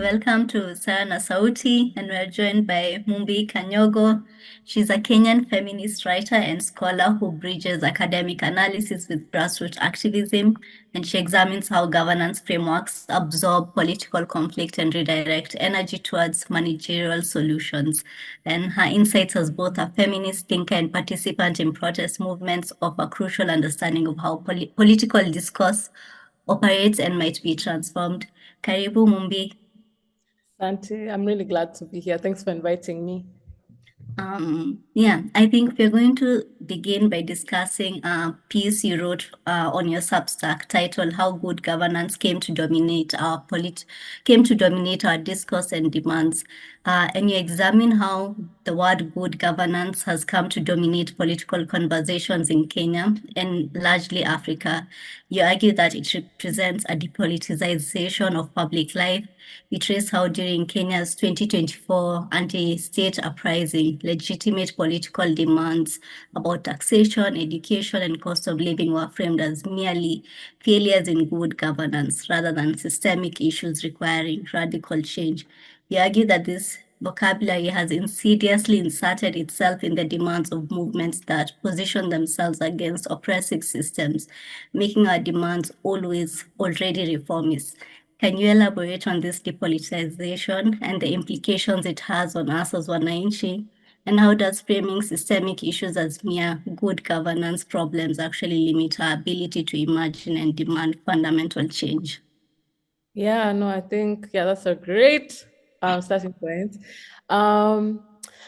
welcome to Sera na Sauti, and we're joined by Mumbi Kanyogo. She's a Kenyan feminist writer and scholar who bridges academic analysis with grassroots activism, and she examines how governance frameworks absorb political conflict and redirect energy towards managerial solutions. And her insights as both a feminist thinker and participant in protest movements offer crucial understanding of how political discourse operates and might be transformed. Karibu Mumbi. Santi, I'm really glad to be here. Thanks for inviting me. I think we're going to begin by discussing a piece you wrote on your Substack titled "How Good Governance Came to Dominate Our Discourse and Demands," and you examine how the word "good governance" has come to dominate political conversations in Kenya and largely Africa. You argue that it represents a depoliticization of public life. We trace how during Kenya's 2024 anti-state uprising, legitimate political demands about taxation, education, and cost of living were framed as merely failures in good governance rather than systemic issues requiring radical change. We argue that this vocabulary has insidiously inserted itself in the demands of movements that position themselves against oppressive systems, making our demands always already reformist. Can you elaborate on this depoliticization and the implications it has on us as wananchi? And how does framing systemic issues as mere good governance problems actually limit our ability to imagine and demand fundamental change? Yeah, no, I think, that's a great starting point.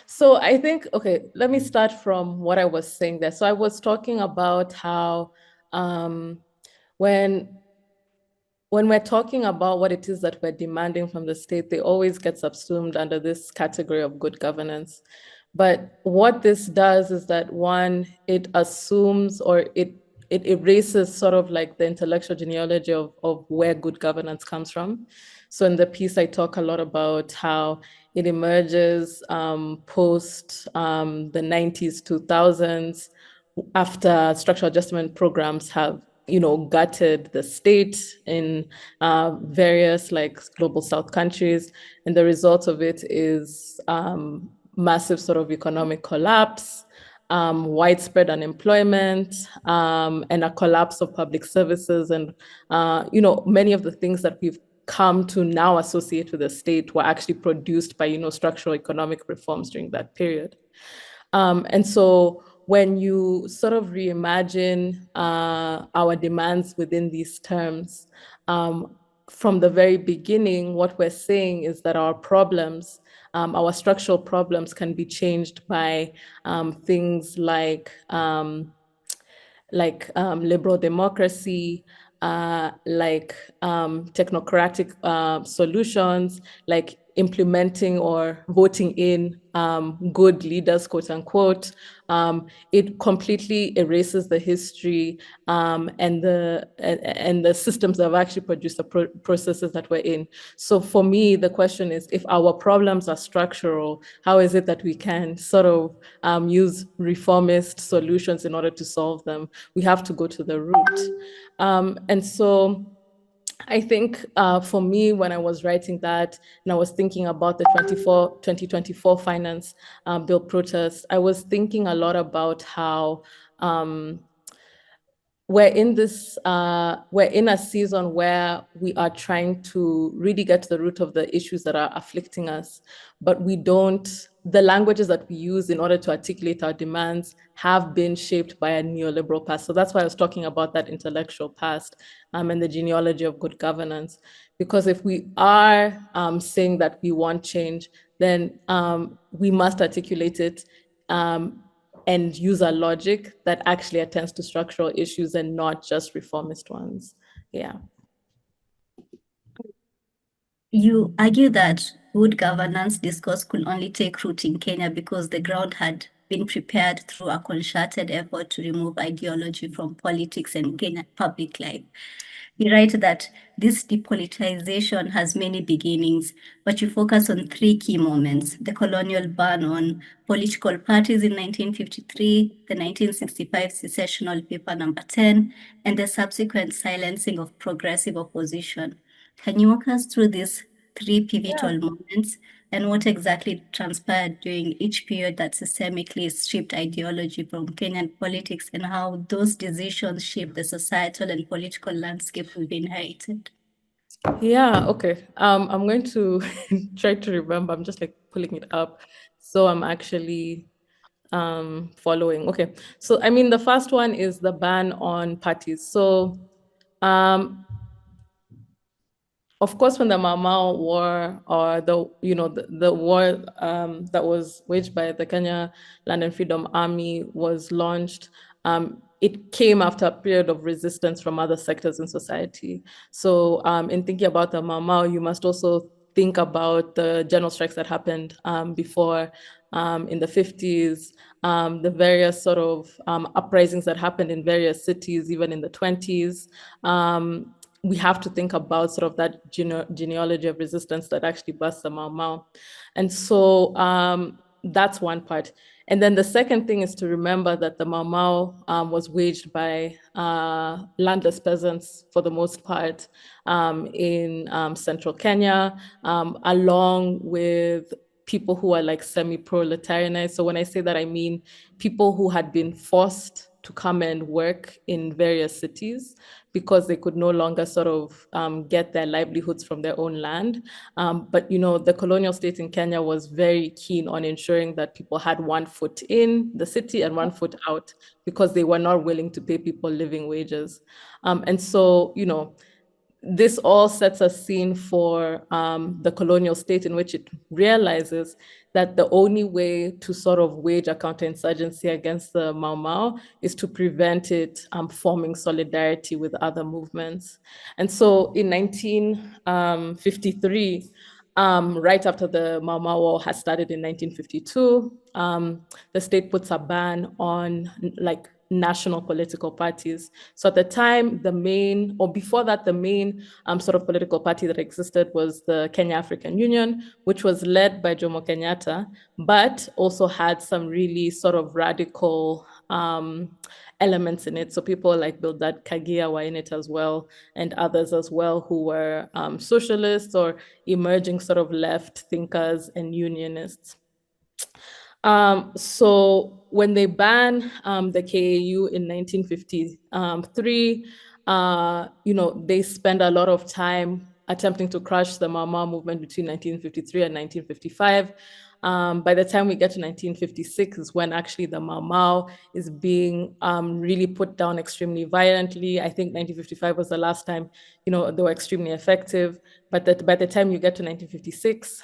So I think, okay, let me start from what I was saying there. So I was talking about how when we're talking about what it is that we're demanding from the state, they always get subsumed under this category of good governance. But what this does is that one, it assumes or it erases sort of like the intellectual genealogy of where good governance comes from. So in the piece, I talk a lot about how it emerges post the 90s, 2000s, after structural adjustment programs have gutted the state in various like global south countries. And the result of it is massive sort of economic collapse, widespread unemployment, and a collapse of public services. And, many of the things that we've come to now associate with the state were actually produced by, structural economic reforms during that period. And so when you sort of reimagine our demands within these terms, from the very beginning, what we're saying is that our problems, our structural problems can be changed by things like liberal democracy, technocratic solutions, like implementing or voting in good leaders, quote unquote. It completely erases the history and the systems that have actually produced the processes that we're in. So for me, the question is, if our problems are structural, how is it that we can sort of use reformist solutions in order to solve them? We have to go to the root. And so I think for me, when I was writing that and I was thinking about the 2024 finance bill protest, I was thinking a lot about how we're in a season where we are trying to really get to the root of the issues that are afflicting us, but the languages that we use in order to articulate our demands have been shaped by a neoliberal past. So that's why I was talking about that intellectual past and the genealogy of good governance. Because if we are saying that we want change, then we must articulate it and use a logic that actually attends to structural issues and not just reformist ones. Yeah. You argue that good governance discourse could only take root in Kenya because the ground had been prepared through a concerted effort to remove ideology from politics and Kenyan public life. You write that this depoliticization has many beginnings, but you focus on three key moments: the colonial ban on political parties in 1953, the 1965 Sessional Paper No. 10, and the subsequent silencing of progressive opposition. Can you walk us through these three Yeah. pivotal moments, and what exactly transpired during each period that systemically stripped ideology from Kenyan politics, and how those decisions shaped the societal and political landscape we've inherited. Yeah, okay. I'm going to try to remember. I'm just like pulling it up. So I'm actually following. Okay. So I mean the first one is the ban on parties. So um of course, when the Mau Mau War or the war that was waged by the Kenya Land and Freedom Army was launched, it came after a period of resistance from other sectors in society. So, in thinking about the Mau Mau, you must also think about the general strikes that happened before in the 50s, the various sort of uprisings that happened in various cities, even in the 20s. We have to think about sort of that genealogy of resistance that actually burst the Mau Mau. And so that's one part. And then the second thing is to remember that the Mau Mau was waged by landless peasants for the most part in central Kenya, along with people who are like semi-proletarianized. So when I say that, I mean people who had been forced to come and work in various cities because they could no longer sort of get their livelihoods from their own land. But the colonial state in Kenya was very keen on ensuring that people had one foot in the city and one foot out because they were not willing to pay people living wages. And so, this all sets a scene for the colonial state in which it realizes that the only way to sort of wage a counterinsurgency against the Mau Mau is to prevent it forming solidarity with other movements. And so in 1953, right after the Mau Mau War had started in 1952, the state puts a ban on like national political parties. So at the time, before that, the main sort of political party that existed was the Kenya African Union, which was led by Jomo Kenyatta, but also had some really sort of radical elements in it. So people like Bildad Kagia were in it as well, and others as well who were socialists or emerging sort of left thinkers and unionists. So when they banned the KAU in 1953, they spent a lot of time attempting to crush the Mau Mau movement between 1953 and 1955. By the time we get to 1956 is when actually the Mau Mau is being really put down extremely violently. I think 1955 was the last time, they were extremely effective. But that by the time you get to 1956,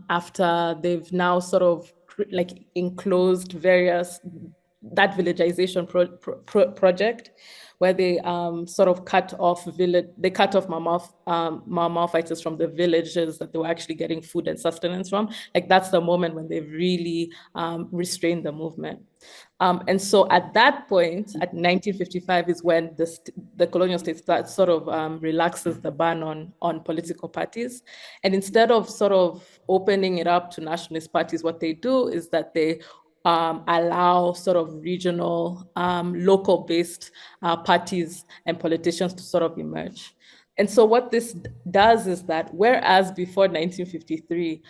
after they've now sort of like enclosed that villagization project where they sort of cut off Mau Mau fighters from the villages that they were actually getting food and sustenance from. Like that's the moment when they've really restrained the movement. And so at that point, at 1955, is when the colonial state sort of relaxes the ban on political parties. And instead of sort of opening it up to nationalist parties, what they do is that they allow sort of regional, local-based parties and politicians to sort of emerge. And so what this does is that whereas before 1953,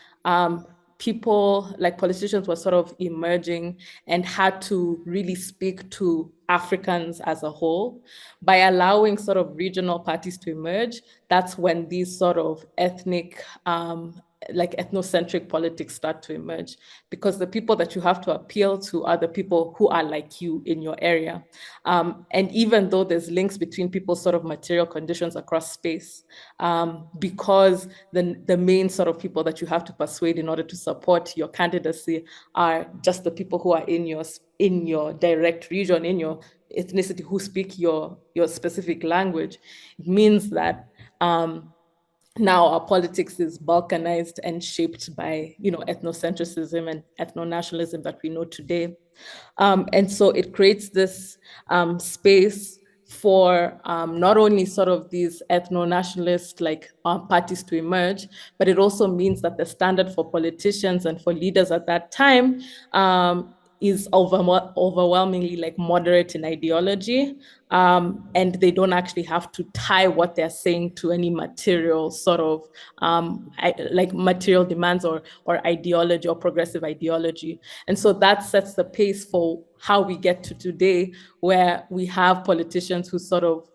people like politicians were sort of emerging and had to really speak to Africans as a whole, by allowing sort of regional parties to emerge, that's when these sort of like ethnocentric politics start to emerge, because the people that you have to appeal to are the people who are like you in your area. And even though there's links between people's sort of material conditions across space, because the main sort of people that you have to persuade in order to support your candidacy are just the people who are in your direct region, in your ethnicity, who speak your specific language. It means that now our politics is balkanized and shaped by ethnocentrism and ethno-nationalism that we know today. And so it creates this space for not only sort of these ethno-nationalist like parties to emerge, but it also means that the standard for politicians and for leaders at that time is overwhelmingly like moderate in ideology, and they don't actually have to tie what they're saying to any material sort of like material demands or ideology or progressive ideology. And so that sets the pace for how we get to today, where we have politicians who sort of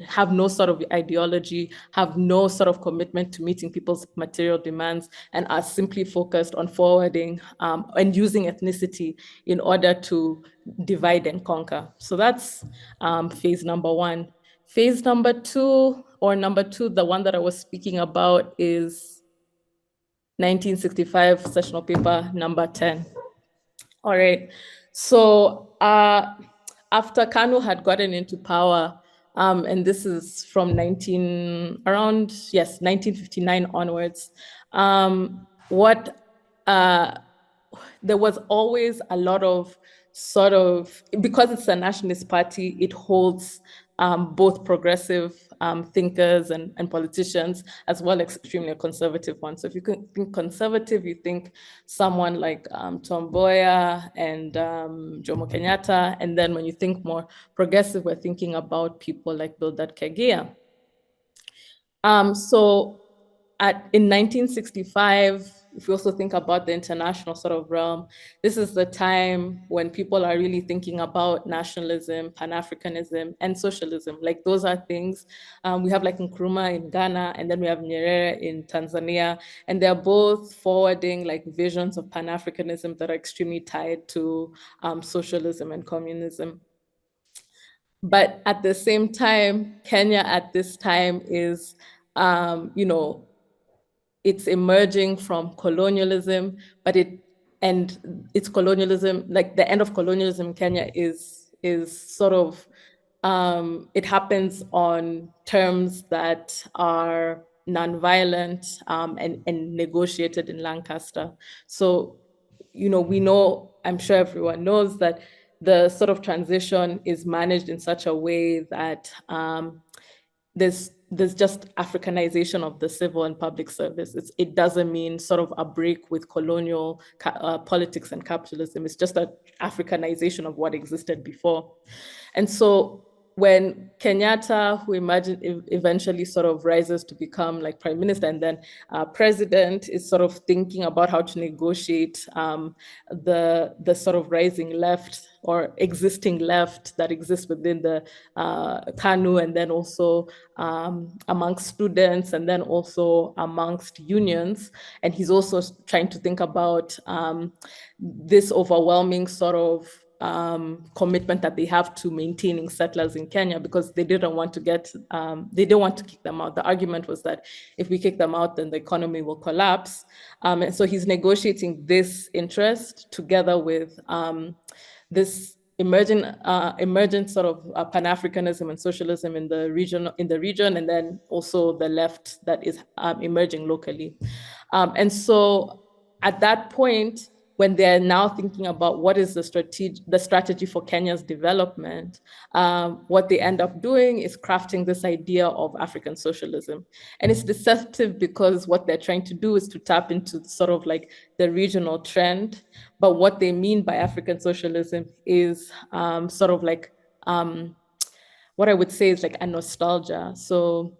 have no sort of ideology, have no sort of commitment to meeting people's material demands, and are simply focused on forwarding and using ethnicity in order to divide and conquer. So that's phase number one. Phase number two, the one that I was speaking about, is 1965 sessional paper number 10. All right. So after Kanu had gotten into power, and this is from 1959 onwards, what there was always a lot of sort of, because it's a nationalist party, it holds both progressive thinkers and politicians, as well as extremely conservative ones. So if you think conservative, you think someone like Tom Mboya and Jomo Kenyatta. And then when you think more progressive, we're thinking about people like Bildad Kegia. So in 1965, if you also think about the international sort of realm, this is the time when people are really thinking about nationalism, Pan-Africanism, and socialism. Like those are things. We have like Nkrumah in Ghana, and then we have Nyerere in Tanzania, and they're both forwarding like visions of Pan-Africanism that are extremely tied to socialism and communism. But at the same time, Kenya at this time is, it's emerging from colonialism, but it's colonialism, like the end of colonialism in Kenya is sort of, it happens on terms that are nonviolent and negotiated in Lancaster. So, we know, I'm sure everyone knows that the sort of transition is managed in such a way that there's just Africanization of the civil and public service. It doesn't mean sort of a break with colonial politics and capitalism. It's just an Africanization of what existed before. And so when Kenyatta, who eventually sort of rises to become like prime minister and then president, is sort of thinking about how to negotiate the sort of rising left or existing left that exists within the KANU, and then also amongst students, and then also amongst unions. And he's also trying to think about this overwhelming sort of commitment that they have to maintaining settlers in Kenya, because they didn't want to they don't want to kick them out. The argument was that if we kick them out, then the economy will collapse. And so he's negotiating this interest together with this emergent sort of Pan-Africanism and socialism in the region, and then also the left that is emerging locally. And so at that point, when they're now thinking about what is the strategy for Kenya's development, what they end up doing is crafting this idea of African socialism. And it's deceptive because what they're trying to do is to tap into sort of like the regional trend. But what they mean by African socialism is sort of like, what I would say is like a nostalgia. So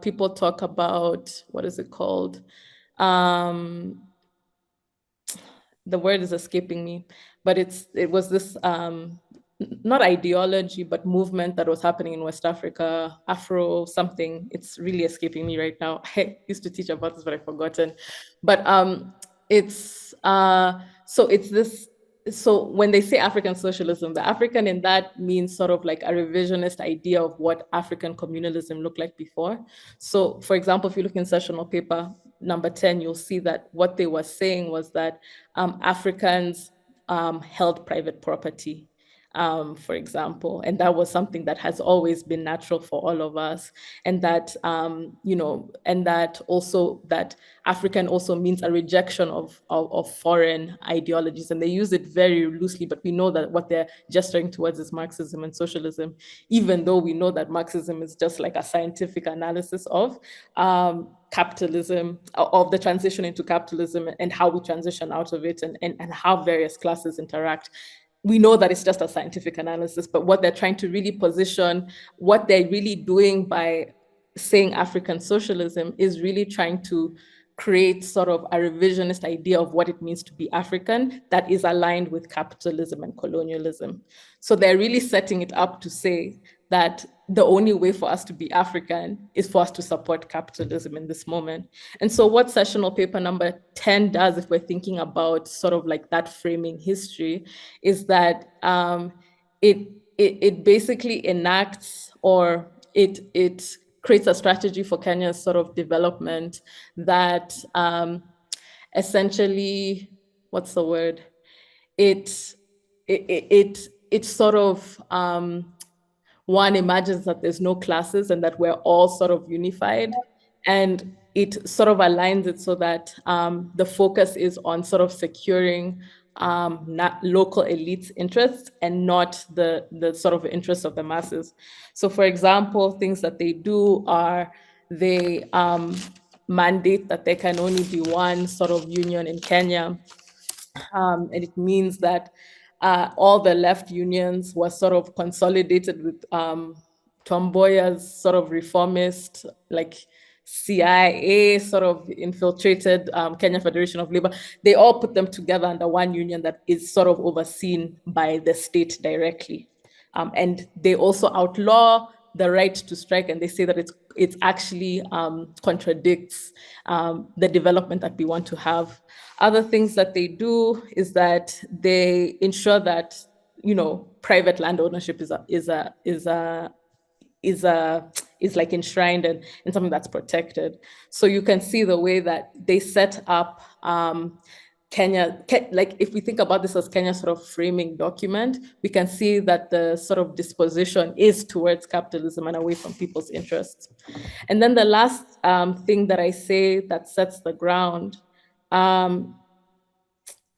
people talk about, what is it called? The word is escaping me, but it was this not ideology, but movement that was happening in West Africa, Afro something. It's really escaping me right now. I used to teach about this, but I've forgotten. But it's so it's this. So when they say African socialism, the African in that means sort of like a revisionist idea of what African communalism looked like before. So for example, if you look in sessional paper number 10, you'll see that what they were saying was that Africans held private property. for example. And that was something that has always been natural for all of us. And that, and that also that African also means a rejection of foreign ideologies. And they use it very loosely, but we know that what they're gesturing towards is Marxism and socialism, even though we know that Marxism is just like a scientific analysis of capitalism, of the transition into capitalism and how we transition out of it, and how various classes interact. We know that it's just a scientific analysis, but what they're trying to really position, what they're really doing by saying African socialism is really trying to create sort of a revisionist idea of what it means to be African that is aligned with capitalism and colonialism. So they're really setting it up to say that the only way for us to be African is for us to support capitalism in this moment. And so what sessional paper number 10 does, if we're thinking about sort of like that framing history, is that it basically enacts, or it creates a strategy for Kenya's sort of development that essentially, what's the word? It sort of one imagines that there's no classes and that we're all sort of unified. And it sort of aligns it so that the focus is on sort of securing not local elites' interests and not the sort of interests of the masses. So, for example, things that they do are they mandate that there can only be one sort of union in Kenya. And it means that all the left unions were sort of consolidated with Tomboya's sort of reformist, like CIA sort of infiltrated Kenya Federation of Labor. They all put them together under one union that is sort of overseen by the state directly. And they also outlaw the right to strike, and they say that it's actually contradicts the development that we want to have. Other things that they do is that they ensure that private land ownership is like enshrined and something that's protected. So you can see the way that they set up Kenya, like if we think about this as Kenya's sort of framing document, we can see that the sort of disposition is towards capitalism and away from people's interests. And then the last thing that I say that sets the ground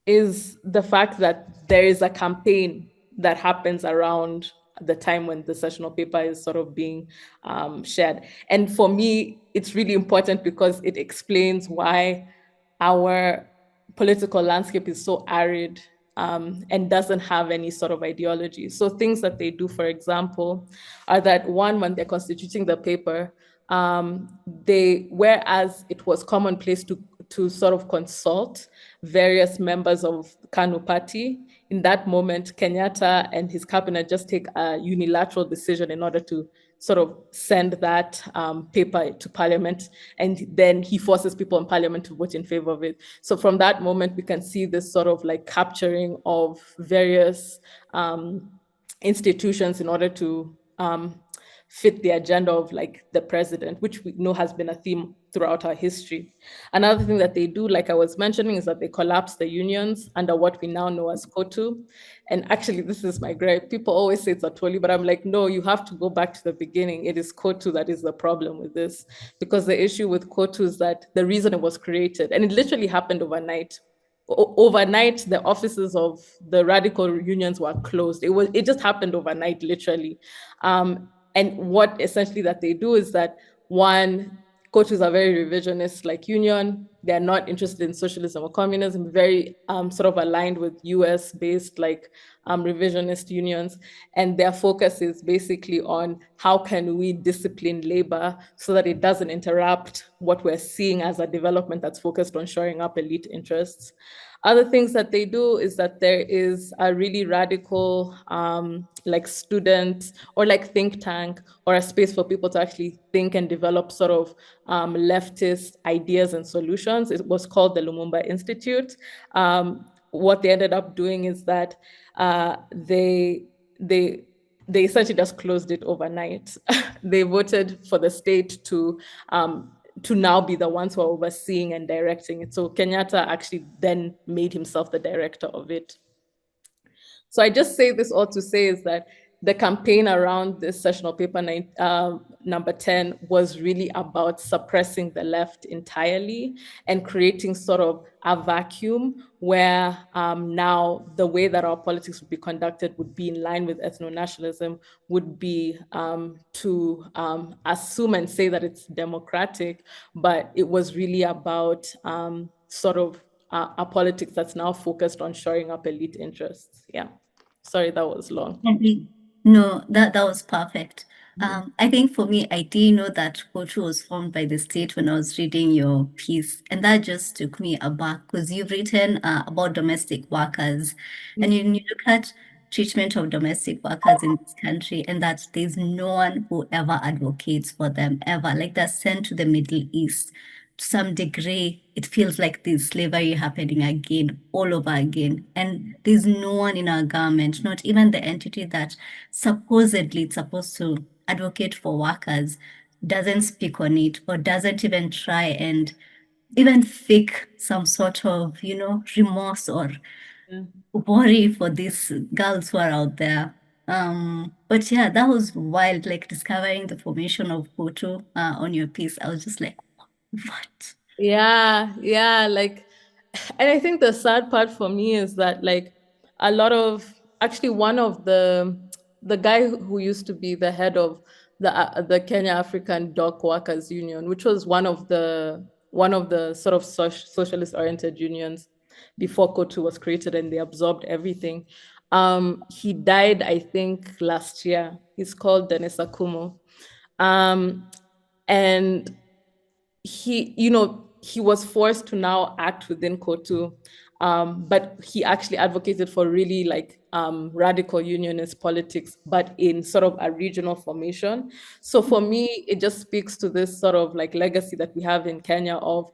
is the fact that there is a campaign that happens around the time when the sessional paper is sort of being shared. And for me, it's really important because it explains why our political landscape is so arid and doesn't have any sort of ideology. So things that they do, for example, are that one, when they're constituting the paper, whereas it was commonplace to sort of consult various members of Kanu party, in that moment, Kenyatta and his cabinet just take a unilateral decision in order to sort of send that paper to parliament, and then he forces people in parliament to vote in favor of it. So from that moment, we can see this sort of like capturing of various institutions in order to fit the agenda of like the president, which we know has been a theme throughout our history. Another thing that they do, like I was mentioning, is that they collapse the unions under what we now know as KOTU. And actually, this is my gripe. People always say it's Atwoli, but I'm like, no, you have to go back to the beginning. It is KOTU that is the problem with this, because the issue with KOTU is that the reason it was created, and it literally happened overnight. Overnight, the offices of the radical unions were closed. It just happened overnight, literally. And what essentially that they do is that one, coaches are very revisionist like union. They're not interested in socialism or communism, very sort of aligned with US based like revisionist unions. And their focus is basically on how can we discipline labor so that it doesn't interrupt what we're seeing as a development that's focused on shoring up elite interests. Other things that they do is that there is a really radical like student or like think tank or a space for people to actually think and develop sort of leftist ideas and solutions. It was called the Lumumba Institute. What they ended up doing is that they essentially just closed it overnight. They voted for the state to now be the ones who are overseeing and directing it. So Kenyatta actually then made himself the director of it. So I just say this all to say is that the campaign around this sessional paper number 10 was really about suppressing the left entirely and creating sort of a vacuum where now the way that our politics would be conducted would be in line with ethno-nationalism, would be to assume and say that it's democratic, but it was really about sort of a politics that's now focused on shoring up elite interests. Yeah. Sorry, that was long. No, that was perfect. Mhm. I think for me, I didn't know that Kotu was formed by the state when I was reading your piece, and that just took me aback because you've written about domestic workers, and you look at treatment of domestic workers in this country, and that there's no one who ever advocates for them ever. Like they're sent to the Middle East. To some degree, it feels like there's slavery happening again, all over again. And there's no one in our government, not even the entity that supposedly it's supposed to advocate for workers, doesn't speak on it or doesn't even try and even fake some sort of, remorse or Yeah. worry for these girls who are out there. But yeah, that was wild, like discovering the formation of Hutu on your piece. I was just like, what? Yeah, like, and I think the sad part for me is that like a lot of actually one of the guy who used to be the head of the Kenya African Dock Workers Union, which was one of the sort of socialist oriented unions before Kotu was created and they absorbed everything. He died, I think, last year. He's called Dennis Akumu. Um, and he was forced to now act within Kotu, but he actually advocated for really like radical unionist politics, but in sort of a regional formation. So for me, it just speaks to this sort of like legacy that we have in Kenya of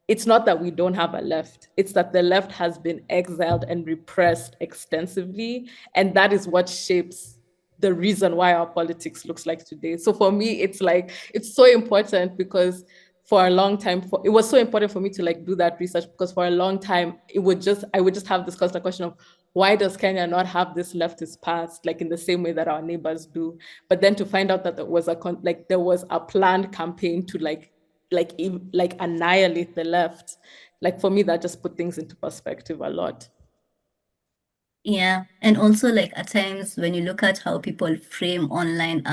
it's not that we don't have a left, it's that the left has been exiled and repressed extensively. And that is what shapes the reason why our politics looks like today. So for me, it's like, it's so important because for a long time, it was so important for me to like do that research because for a long time, I would just have this constant question of why does Kenya not have this leftist past, like in the same way that our neighbors do? But then to find out that there was a planned campaign to like annihilate the left. Like for me, that just put things into perspective a lot. Yeah, and also like at times when you look at how people frame online,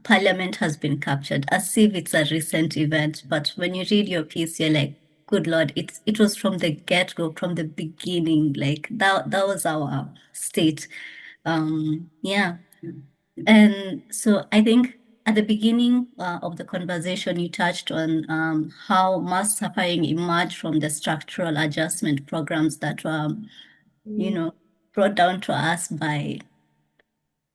parliament has been captured as if it's a recent event. But when you read your piece, you're like, good Lord, it was from the get-go, from the beginning. Like that was our state. Yeah. And so I think at the beginning of the conversation, you touched on how mass suffering emerged from the structural adjustment programs that were you Mm, know, brought down to us by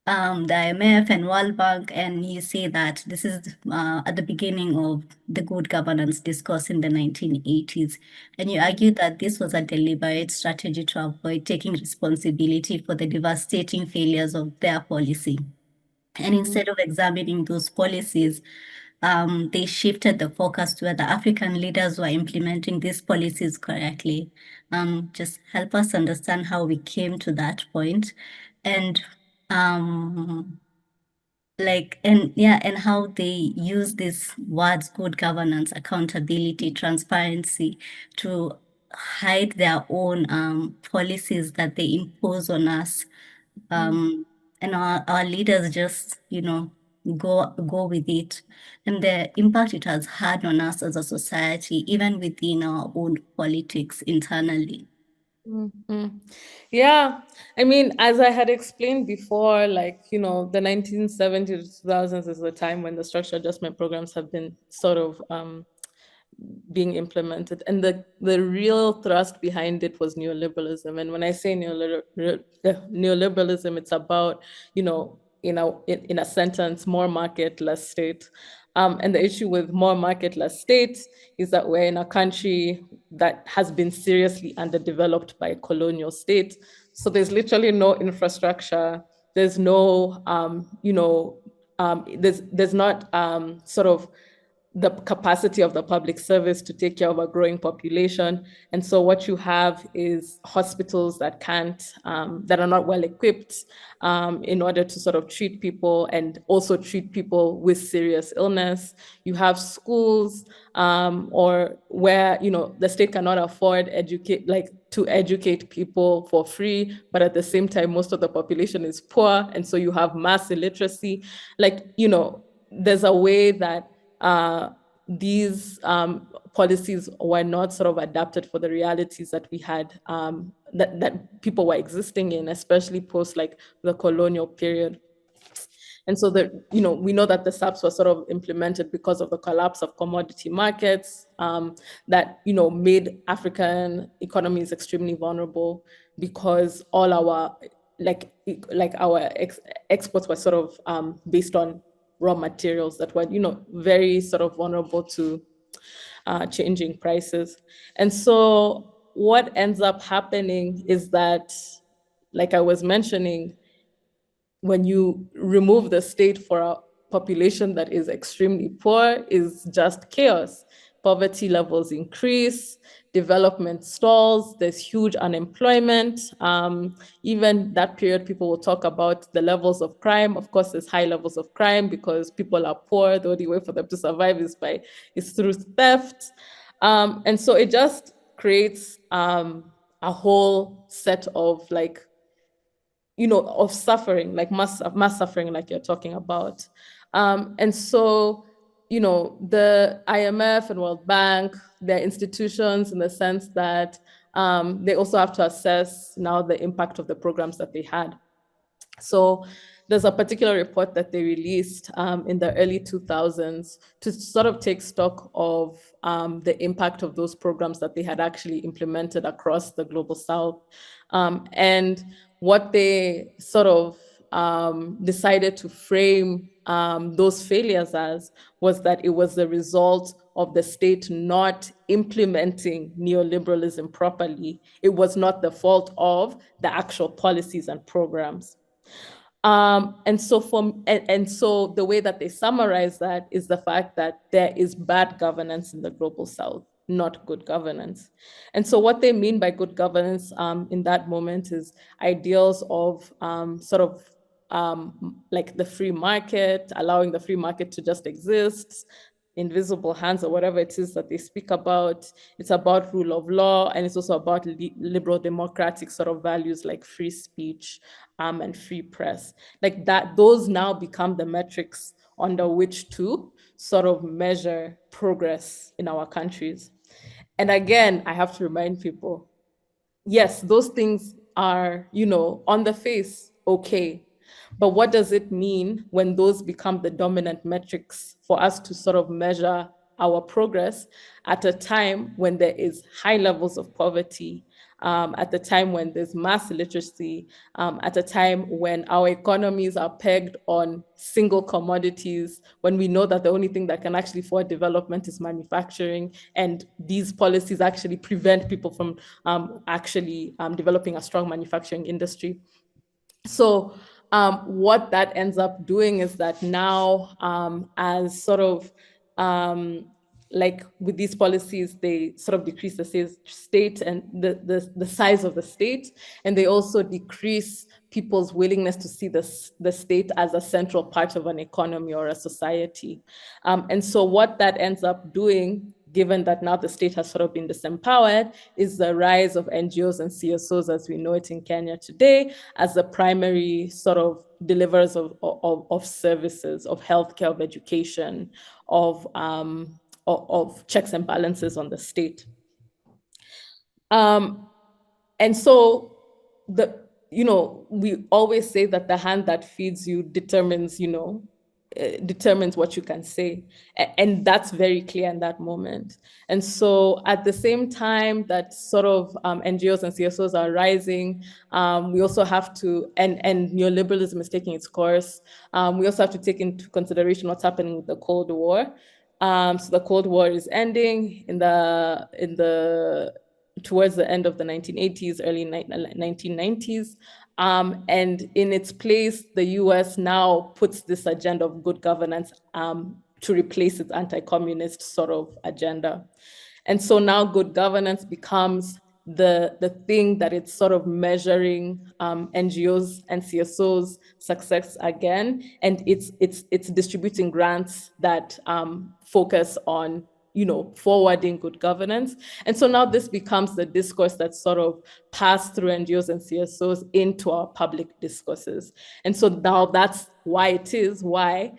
the IMF and World Bank, and you say that this is at the beginning of the good governance discourse in the 1980s. And you mm, argue that this was a deliberate strategy to avoid taking responsibility for the devastating failures of their policy. And mm, instead of examining those policies, they shifted the focus to whether African leaders were implementing these policies correctly. Just help us understand how we came to that point and um, and how they use these words, good governance, accountability, transparency, to hide their own policies that they impose on us. mm, Um, and our leaders just, go with it. And the impact it has had on us as a society, even within our own politics internally. mm, mm. Yeah, I mean, as I had explained before, like, the 1970s to 2000s is the time when the structural adjustment programs have been sort of being implemented. And the real thrust behind it was neoliberalism. And when I say neoliberalism, it's about, in a sentence, more market, less state. And the issue with more market, less state is that we're in a country that has been seriously underdeveloped by colonial state. So there's literally no infrastructure. There's no, there's not sort of the capacity of the public service to take care of a growing population. And so what you have is hospitals that can't, that are not well equipped in order to sort of treat people and also treat people with serious illness. You have schools or where, the state cannot afford to educate people for free, but at the same time, most of the population is poor. And so you have mass illiteracy. There's a way that these policies were not sort of adapted for the realities that we had, that people were existing in, especially post like the colonial period. And so we know that the SAPs were sort of implemented because of the collapse of commodity markets that, made African economies extremely vulnerable because all our exports were sort of based on raw materials that were, very sort of vulnerable to changing prices. And so what ends up happening is that, like I was mentioning, when you remove the state for a population that is extremely poor, is just chaos. Poverty levels increase, development stalls, there's huge unemployment. Even that period, people will talk about the levels of crime. Of course, there's high levels of crime because people are poor. The only way for them to survive is through theft. And so it just creates a whole set of of suffering, like mass suffering, like you're talking about. And so, the IMF and World Bank, they're institutions in the sense that they also have to assess now the impact of the programs that they had. So there's a particular report that they released in the early 2000s to sort of take stock of the impact of those programs that they had actually implemented across the global South. And what they sort of decided to frame those failures as was that it was the result of the state not implementing neoliberalism properly. It was not the fault of the actual policies and programs. And so the way that they summarize that is the fact that there is bad governance in the global South, not good governance. And so what they mean by good governance in that moment is ideals of like the free market, allowing the free market to just exist, invisible hands or whatever it is that they speak about. It's about rule of law, and it's also about liberal democratic sort of values like free speech and free press. Like that, those now become the metrics under which to sort of measure progress in our countries. And again, I have to remind people, yes, those things are, on the face, okay. But what does it mean when those become the dominant metrics for us to sort of measure our progress at a time when there is high levels of poverty, at the time when there's mass illiteracy, at a time when our economies are pegged on single commodities, when we know that the only thing that can actually forward development is manufacturing, and these policies actually prevent people from actually developing a strong manufacturing industry. So what that ends up doing is that now, as sort of like with these policies, they sort of decrease the state and the size of the state, and they also decrease people's willingness to see the state as a central part of an economy or a society. And so what that ends up doing, given that now the state has sort of been disempowered, is the rise of NGOs and CSOs as we know it in Kenya today as the primary sort of deliverers of services, of healthcare, of education, of checks and balances on the state. And so we always say that the hand that feeds you determines what you can say. And that's very clear in that moment. And so at the same time that sort of NGOs and CSOs are rising, we also have to, and neoliberalism is taking its course, we also have to take into consideration what's happening with the Cold War. So the Cold War is ending towards the end of the 1980s, early 1990s. And in its place, the US now puts this agenda of good governance to replace its anti-communist sort of agenda. And so now good governance becomes the thing that it's sort of measuring NGOs and CSOs success again, and it's distributing grants that focus on forwarding good governance. And so now this becomes the discourse that's sort of passed through NGOs and CSOs into our public discourses. And so now that's why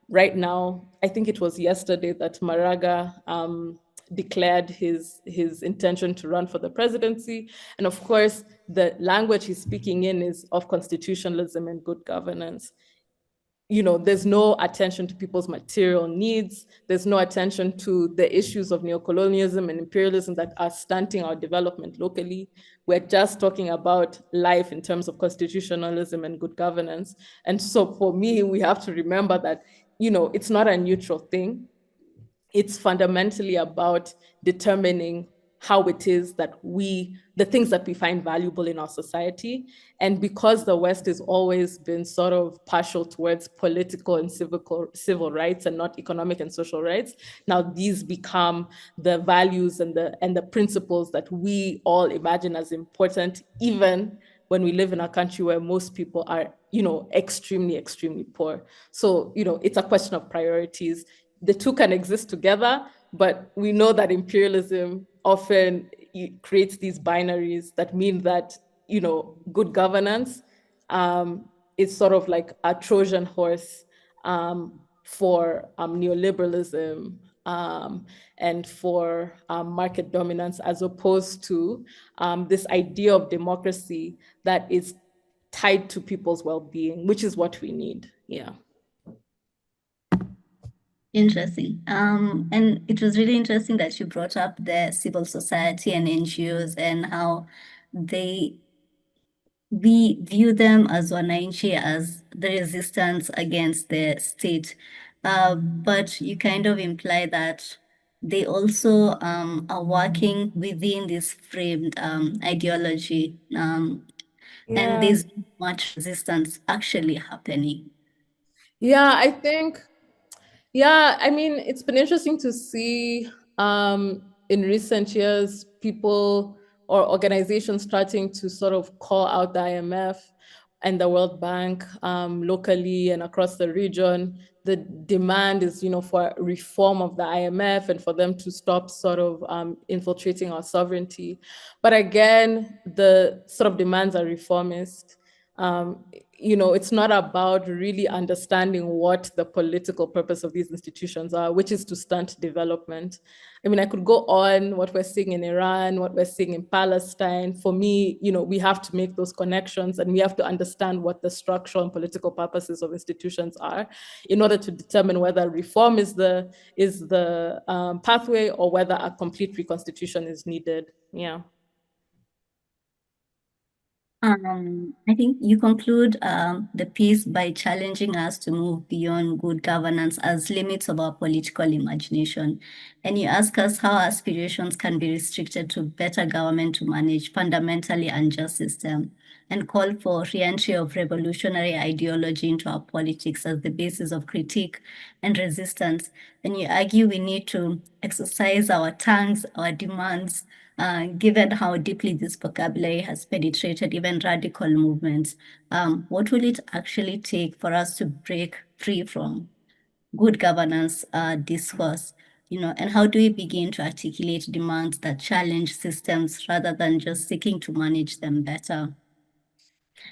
right now, I think it was yesterday that Maraga declared his intention to run for the presidency. And of course, the language he's speaking in is of constitutionalism and good governance. There's no attention to people's material needs. There's no attention to the issues of neocolonialism and imperialism that are stunting our development locally. We're just talking about life in terms of constitutionalism and good governance. And so for me, we have to remember that, it's not a neutral thing. It's fundamentally about determining how it is that the things that we find valuable in our society. And because the West has always been sort of partial towards political and civil rights and not economic and social rights, now these become the values and the principles that we all imagine as important, even when we live in a country where most people are, extremely, extremely poor. So, it's a question of priorities. The two can exist together, but we know that imperialism often creates these binaries that mean that, good governance is sort of like a Trojan horse for neoliberalism and for market dominance, as opposed to this idea of democracy that is tied to people's well-being, which is what we need. Yeah. Interesting. And it was really interesting that you brought up the civil society and NGOs and how they we view them as wananchi as the resistance against the state. But you kind of imply that they also are working within this framed ideology, and Yeah. there's much resistance actually happening. Yeah, I think, yeah, I mean, it's been interesting to see in recent years people or organizations starting to sort of call out the IMF and the World Bank locally and across the region. The demand is, for reform of the IMF and for them to stop sort of infiltrating our sovereignty. But again, the sort of demands are reformist. Um, it's not about really understanding what the political purpose of these institutions are, which is to stunt development. I mean, I could go on what we're seeing in Iran, what we're seeing in Palestine. For me, we have to make those connections and we have to understand what the structural and political purposes of institutions are in order to determine whether reform is the pathway or whether a complete reconstitution is needed. Yeah. I think you conclude the piece by challenging us to move beyond good governance as limits of our political imagination. And you ask us how aspirations can be restricted to better government to manage fundamentally unjust system, and call for re-entry of revolutionary ideology into our politics as the basis of critique and resistance. And you argue we need to exercise our tongues, our demands, given how deeply this vocabulary has penetrated even radical movements. What will it actually take for us to break free from good governance discourse? And how do we begin to articulate demands that challenge systems rather than just seeking to manage them better?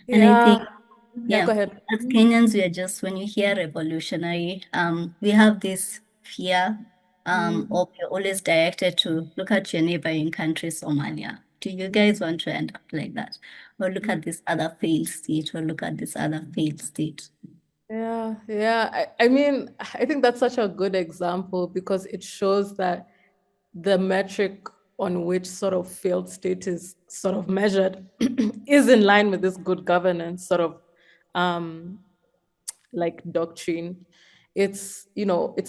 And I think, Yeah. Yeah, yeah, go ahead. as Kenyans, we are just, when you hear revolutionary, we have this fear, or we're always directed to look at your neighboring country, Somalia. Do you guys want to end up like that? Or look at this other failed state, or look at this other failed state? Yeah, yeah. I mean, I think that's such a good example because it shows that the metric on which sort of failed state is sort of measured is in line with this good governance sort of um, like doctrine. It's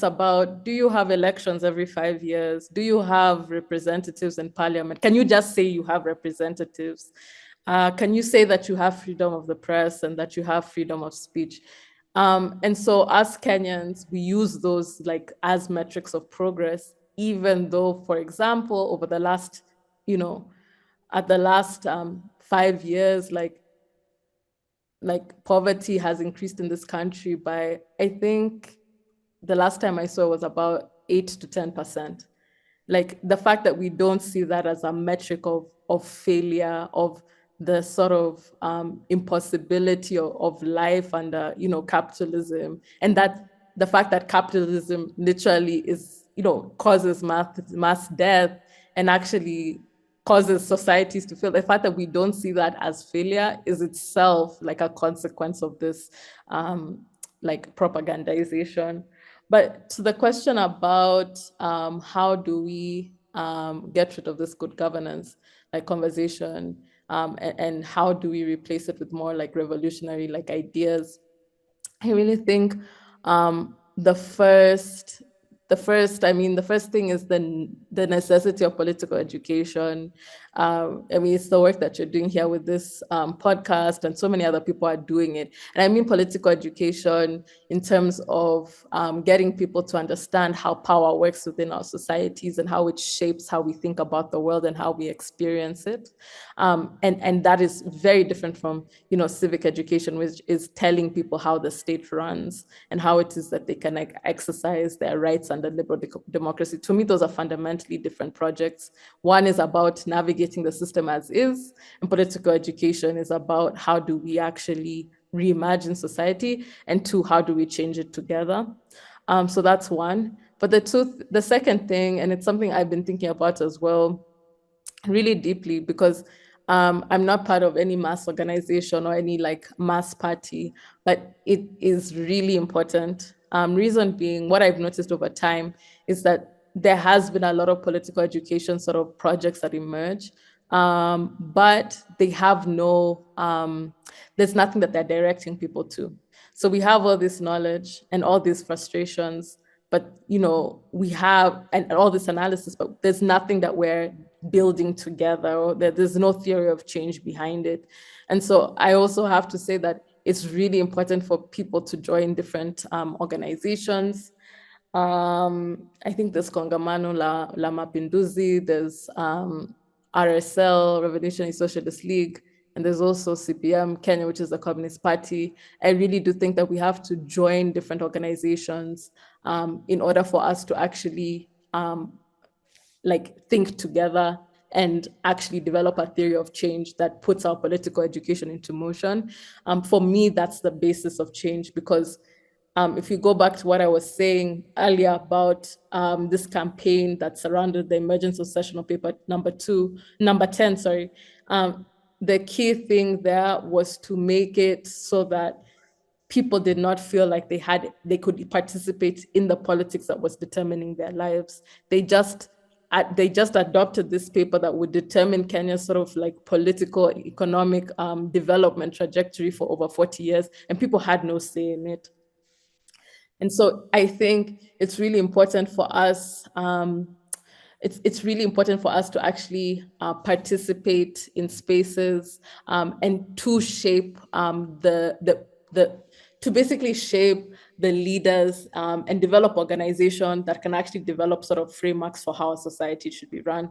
about, do you have elections every 5 years? Do you have representatives in parliament? Can you just say you have representatives? Can you say that you have freedom of the press and that you have freedom of speech? And so as Kenyans, we use those like as metrics of progress, even though, for example, over the last, you know, at the last 5 years, like poverty has increased in this country by, I think the last time I saw was about 8 to 10%. Like the fact that we don't see that as a metric of failure, of the sort of impossibility of life under, capitalism, and that the fact that capitalism literally is, causes mass death and actually causes societies to fail. The fact that we don't see that as failure is itself like a consequence of this like propagandization. But to the question about how do we get rid of this good governance like conversation, and how do we replace it with more like revolutionary like ideas, I really think the first thing is the necessity of political education. I mean, it's the work that you're doing here with this podcast, and so many other people are doing it. And I mean political education in terms of getting people to understand how power works within our societies and how it shapes how we think about the world and how we experience it. And that is very different from, civic education, which is telling people how the state runs and how it is that they can like exercise their rights under liberal democracy. To me, those are fundamentally different projects. One is about navigating the system as is, and political education is about how do we actually reimagine society, and two, how do we change it together. So that's one. But the second thing, and it's something I've been thinking about as well, really deeply, because I'm not part of any mass organization or any like mass party, but it is really important. Reason being, what I've noticed over time is that there has been a lot of political education sort of projects that emerge, but they have there's nothing that they're directing people to. So we have all this knowledge and all these frustrations, but we have and all this analysis, but there's nothing that we're building together, or that there's no theory of change behind it. And so I also have to say that it's really important for people to join different organizations. I think there's Kongamano la Mapinduzi, there's RSL, Revolutionary Socialist League, and there's also CPM Kenya, which is the Communist Party. I really do think that we have to join different organizations in order for us to actually like think together and actually develop a theory of change that puts our political education into motion. For me, that's the basis of change, because if you go back to what I was saying earlier about this campaign that surrounded the emergence of Sessional Paper number 10, sorry, the key thing there was to make it so that people did not feel like they could participate in the politics that was determining their lives. They just adopted this paper that would determine Kenya's sort of like political, economic development trajectory for over 40 years, and people had no say in it. And so I think it's really important for us. It's really important for us to actually participate in spaces, and to shape to basically shape the leaders, and develop organizations that can actually develop sort of frameworks for how a society should be run.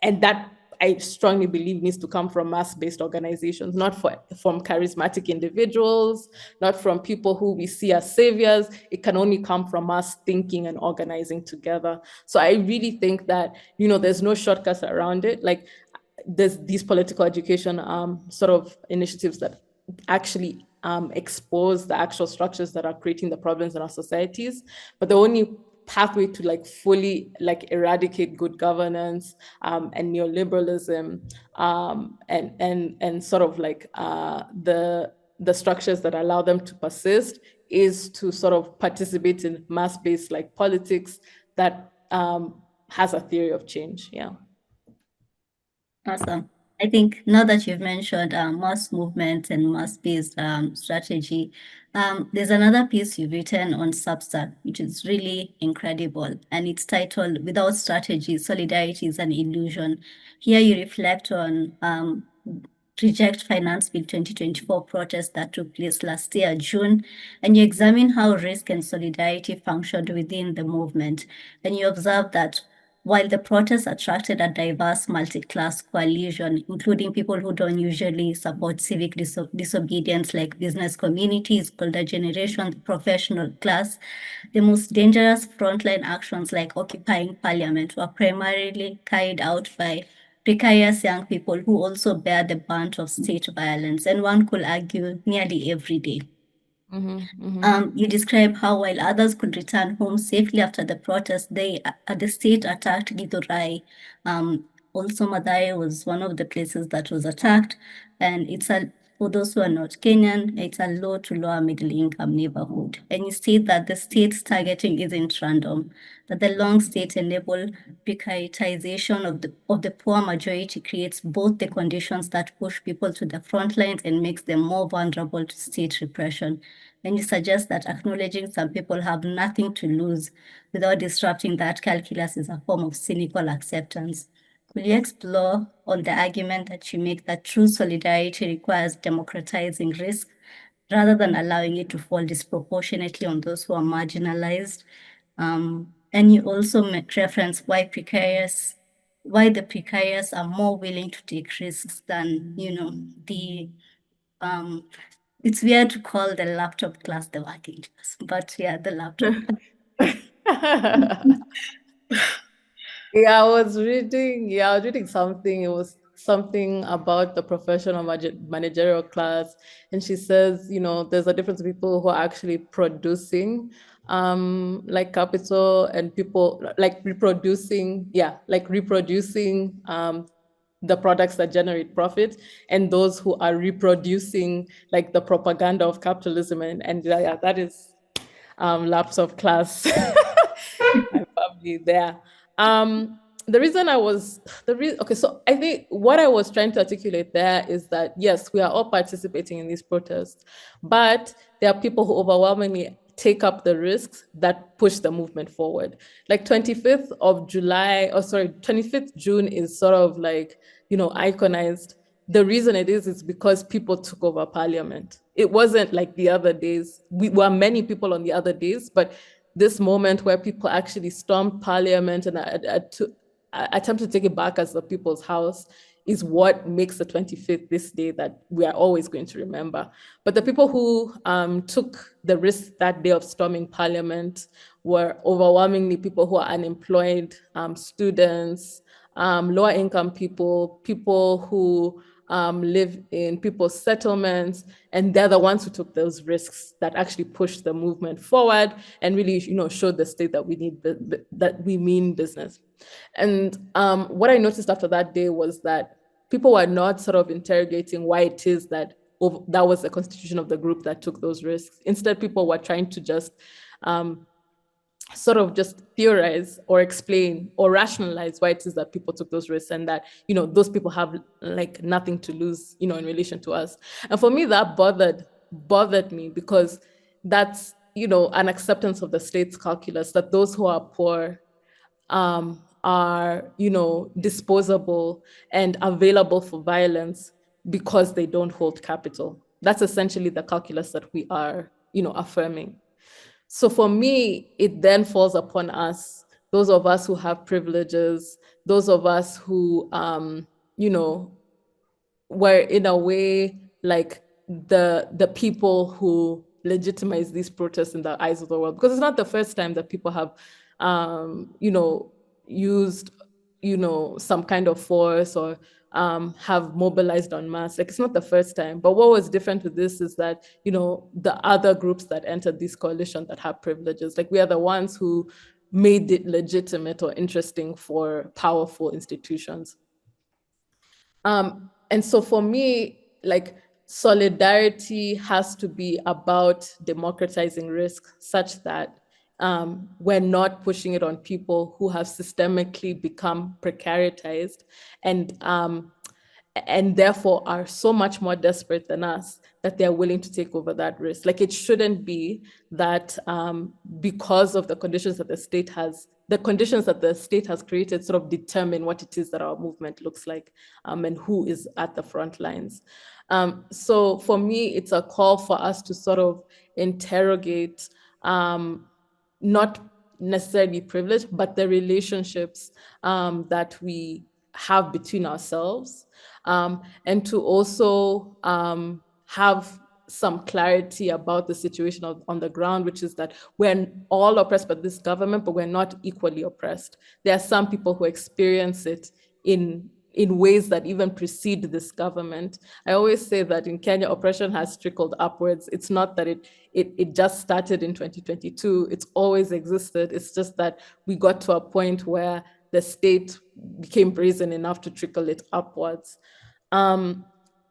And that, I strongly believe, needs to come from mass-based organizations, not from charismatic individuals, not from people who we see as saviors. It can only come from us thinking and organizing together. So I really think that, there's no shortcuts around it. Like, there's these political education sort of initiatives that actually expose the actual structures that are creating the problems in our societies. But the only pathway to like fully like eradicate good governance and neoliberalism, and sort of like the structures that allow them to persist, is to sort of participate in mass-based like politics that has a theory of change. Yeah. Awesome. I think now that you've mentioned mass movement and mass-based strategy, there's another piece you've written on Substack, which is really incredible, and it's titled "Without Strategy, Solidarity is an Illusion." Here you reflect on Reject Finance Bill 2024 protest that took place last year, June, and you examine how risk and solidarity functioned within the movement. And you observe that while the protests attracted a diverse multi-class coalition, including people who don't usually support civic disobedience like business communities, older generation, the professional class, the most dangerous frontline actions like occupying parliament were primarily carried out by precarious young people who also bear the brunt of state violence, and one could argue nearly every day. You describe how while others could return home safely after the protest, the state attacked Githurai. Also, Mathare was one of the places that was attacked, and for those who are not Kenyan, it's a low to lower middle income neighborhood. And you state that the state's targeting isn't random, that the long state-enabled precaritization of the poor majority creates both the conditions that push people to the front lines and makes them more vulnerable to state repression. And you suggest that acknowledging some people have nothing to lose without disrupting that calculus is a form of cynical acceptance. Will you explore on the argument that you make that true solidarity requires democratizing risk rather than allowing it to fall disproportionately on those who are marginalized? And you also make reference why the precarious are more willing to take risks than, the it's weird to call the laptop class the working class, but yeah, the laptop class. I was reading something. It was something about the professional managerial class. And she says, there's a difference between people who are actually producing like capital and people like reproducing, the products that generate profit, and those who are reproducing like the propaganda of capitalism. And yeah, that is lapse of class. I'm probably there. The reason I was okay, so I think what I was trying to articulate there is that yes, we are all participating in these protests, but there are people who overwhelmingly take up the risks that push the movement forward. Like 25th of July, or sorry, 25th June is sort of like, iconized. The reason it is because people took over parliament. It wasn't like the other days. We were many people on the other days, but this moment where people actually stormed parliament and attempt to take it back as the people's house is what makes the 25th this day that we are always going to remember. But the people who took the risk that day of storming parliament were overwhelmingly people who are unemployed, students, lower income people, people who live in people's settlements, and they're the ones who took those risks that actually pushed the movement forward and really, showed the state that that we mean business. And what I noticed after that day was that people were not sort of interrogating why it is that that was the constitution of the group that took those risks. Instead, people were trying to just sort of just theorize or explain or rationalize why it is that people took those risks, and that those people have like nothing to lose in relation to us. And for me, that bothered me, because that's an acceptance of the state's calculus that those who are poor are disposable and available for violence because they don't hold capital. That's essentially the calculus that we are affirming. So for me, it then falls upon us, those of us who have privileges, those of us who, were in a way like the people who legitimize these protests in the eyes of the world. Because it's not the first time that people have, used, some kind of force or have mobilized en masse. Like, it's not the first time. But what was different with this is that, the other groups that entered this coalition that have privileges, like we are the ones who made it legitimate or interesting for powerful institutions. And so for me, like, solidarity has to be about democratizing risk such that we're not pushing it on people who have systemically become precaritized, and and therefore are so much more desperate than us that they're willing to take over that risk. Like it shouldn't be that because of the conditions that the conditions that the state has created sort of determine what it is that our movement looks like, and who is at the front lines. So for me, it's a call for us to sort of interrogate not necessarily privilege, but the relationships that we have between ourselves, and to also have some clarity about the situation on the ground, which is that we're all oppressed by this government, but we're not equally oppressed. There are some people who experience it in ways that even precede this government. I always say that in Kenya, oppression has trickled upwards. It's not that it just started in 2022. It's always existed. It's just that we got to a point where the state became brazen enough to trickle it upwards.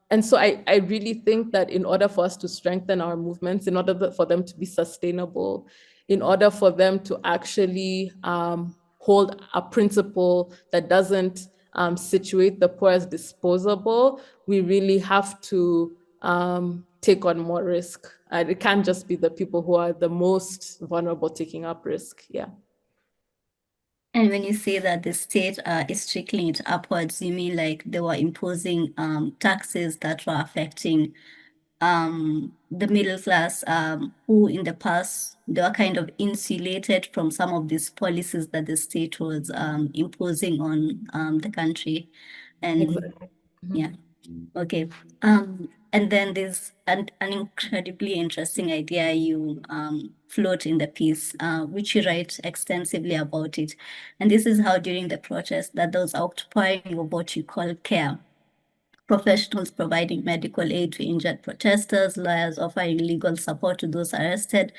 And so I really think that in order for us to strengthen our movements, in order for them to be sustainable, in order for them to actually hold a principle that doesn't situate the poor as disposable, we really have to take on more risk. And it can't just be the people who are the most vulnerable taking up risk. Yeah. And when you say that the state is trickling it upwards, you mean like they were imposing taxes that were affecting the middle class, who in the past they were kind of insulated from some of these policies that the state was imposing on the country. And Exactly. yeah, Mhm. okay. And then there's an incredibly interesting idea you float in the piece, which you write extensively about it. And this is how during the protest that there was outpouring of what you call care. Professionals providing medical aid to injured protesters, lawyers offering legal support to those arrested,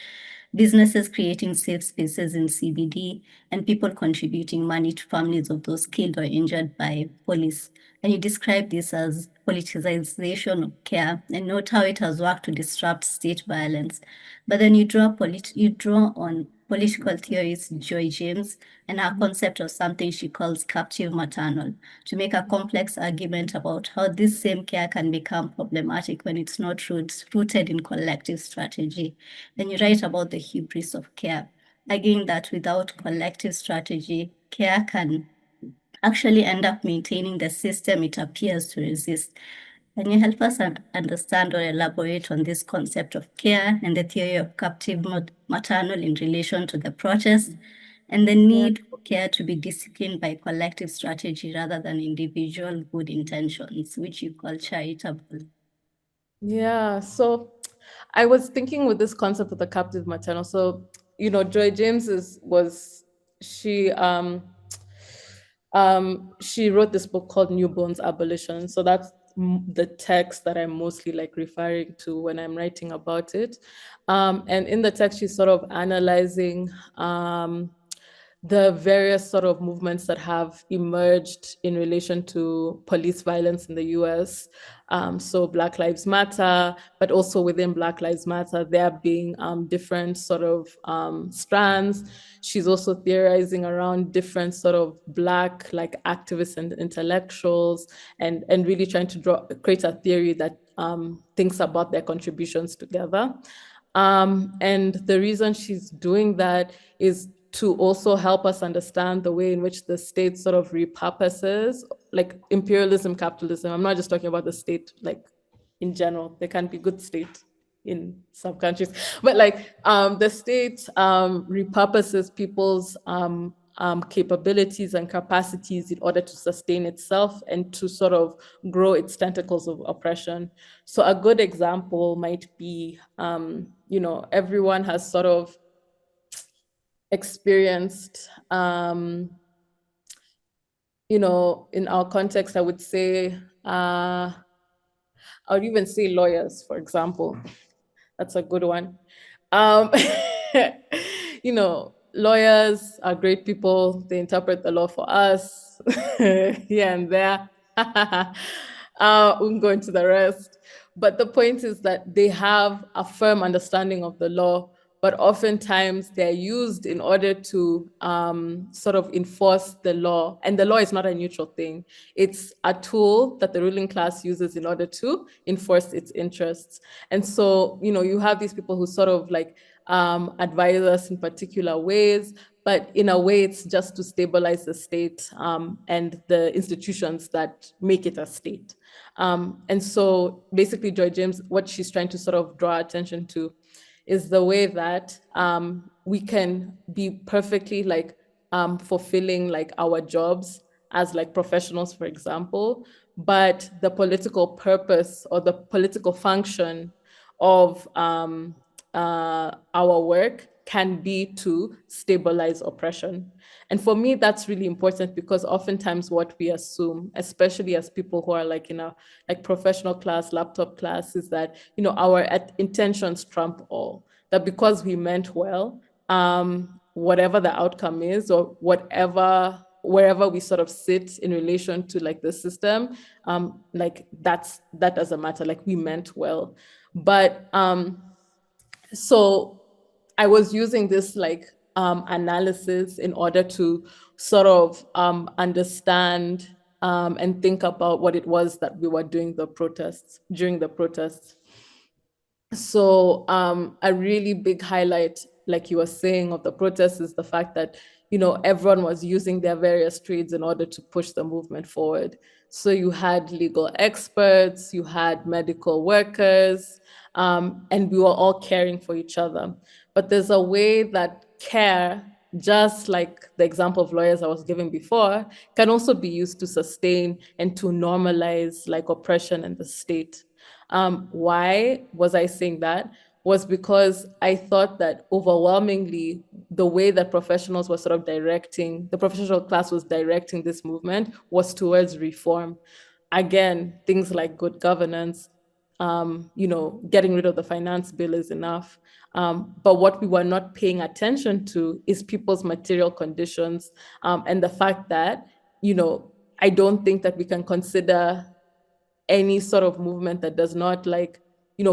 businesses creating safe spaces in CBD, and people contributing money to families of those killed or injured by police. And you describe this as politicization of care, and note how it has worked to disrupt state violence. But then you draw on political theorist Joy James and her concept of something she calls captive maternal to make a complex argument about how this same care can become problematic when it's not rooted in collective strategy. Then you write about the hubris of care, arguing that without collective strategy, care can actually end up maintaining the system it appears to resist. Can you help us understand or elaborate on this concept of care and the theory of captive maternal in relation to the protest and the Yeah. need for care to be disciplined by collective strategy rather than individual good intentions, which you call charitable? Yeah. So I was thinking with this concept of the captive maternal. So, Joy James she she wrote this book called Newborn's Abolition. So that's the text that I'm mostly like referring to when I'm writing about it. And in the text, she's sort of analyzing the various sort of movements that have emerged in relation to police violence in the US. So Black Lives Matter, but also within Black Lives Matter, there being different sort of strands. She's also theorizing around different sort of Black like activists and intellectuals, and really trying to create a theory that thinks about their contributions together. And the reason she's doing that is to also help us understand the way in which the state sort of repurposes, like imperialism, capitalism. I'm not just talking about the state, like in general. There can be good state in some countries, but like the state repurposes people's capabilities and capacities in order to sustain itself and to sort of grow its tentacles of oppression. So a good example might be, everyone has sort of experienced, in our context, I would say, I would even say lawyers, for example. That's a good one. Um, lawyers are great people. They interpret the law for us here and there. We can go into the rest. But the point is that they have a firm understanding of the law, but oftentimes they're used in order to sort of enforce the law. And the law is not a neutral thing. It's a tool that the ruling class uses in order to enforce its interests. And so, you have these people who sort of like advise us in particular ways, but in a way, it's just to stabilize the state and the institutions that make it a state. And so basically, Joy James, what she's trying to sort of draw attention to is the way that we can be perfectly like fulfilling like our jobs as like professionals, for example, but the political purpose or the political function of our work can be to stabilize oppression. And for me, that's really important because oftentimes what we assume, especially as people who are like in a like professional class, laptop class, is that, our intentions trump all. That because we meant well, whatever the outcome is or wherever we sort of sit in relation to like the system, like that doesn't matter. Like we meant well. But so I was using this like analysis in order to sort of understand and think about what it was that we were doing during the protests. So a really big highlight, like you were saying, of the protests is the fact that, everyone was using their various trades in order to push the movement forward. So you had legal experts, you had medical workers, and we were all caring for each other. But there's a way that care, just like the example of lawyers I was giving before, can also be used to sustain and to normalize like oppression in the state. Why was I saying that? Was because I thought that overwhelmingly the way that professionals were sort of the professional class was directing this movement was towards reform. Again, things like good governance, getting rid of the finance bill is enough. But what we were not paying attention to is people's material conditions, and the fact that, I don't think that we can consider any sort of movement that does not like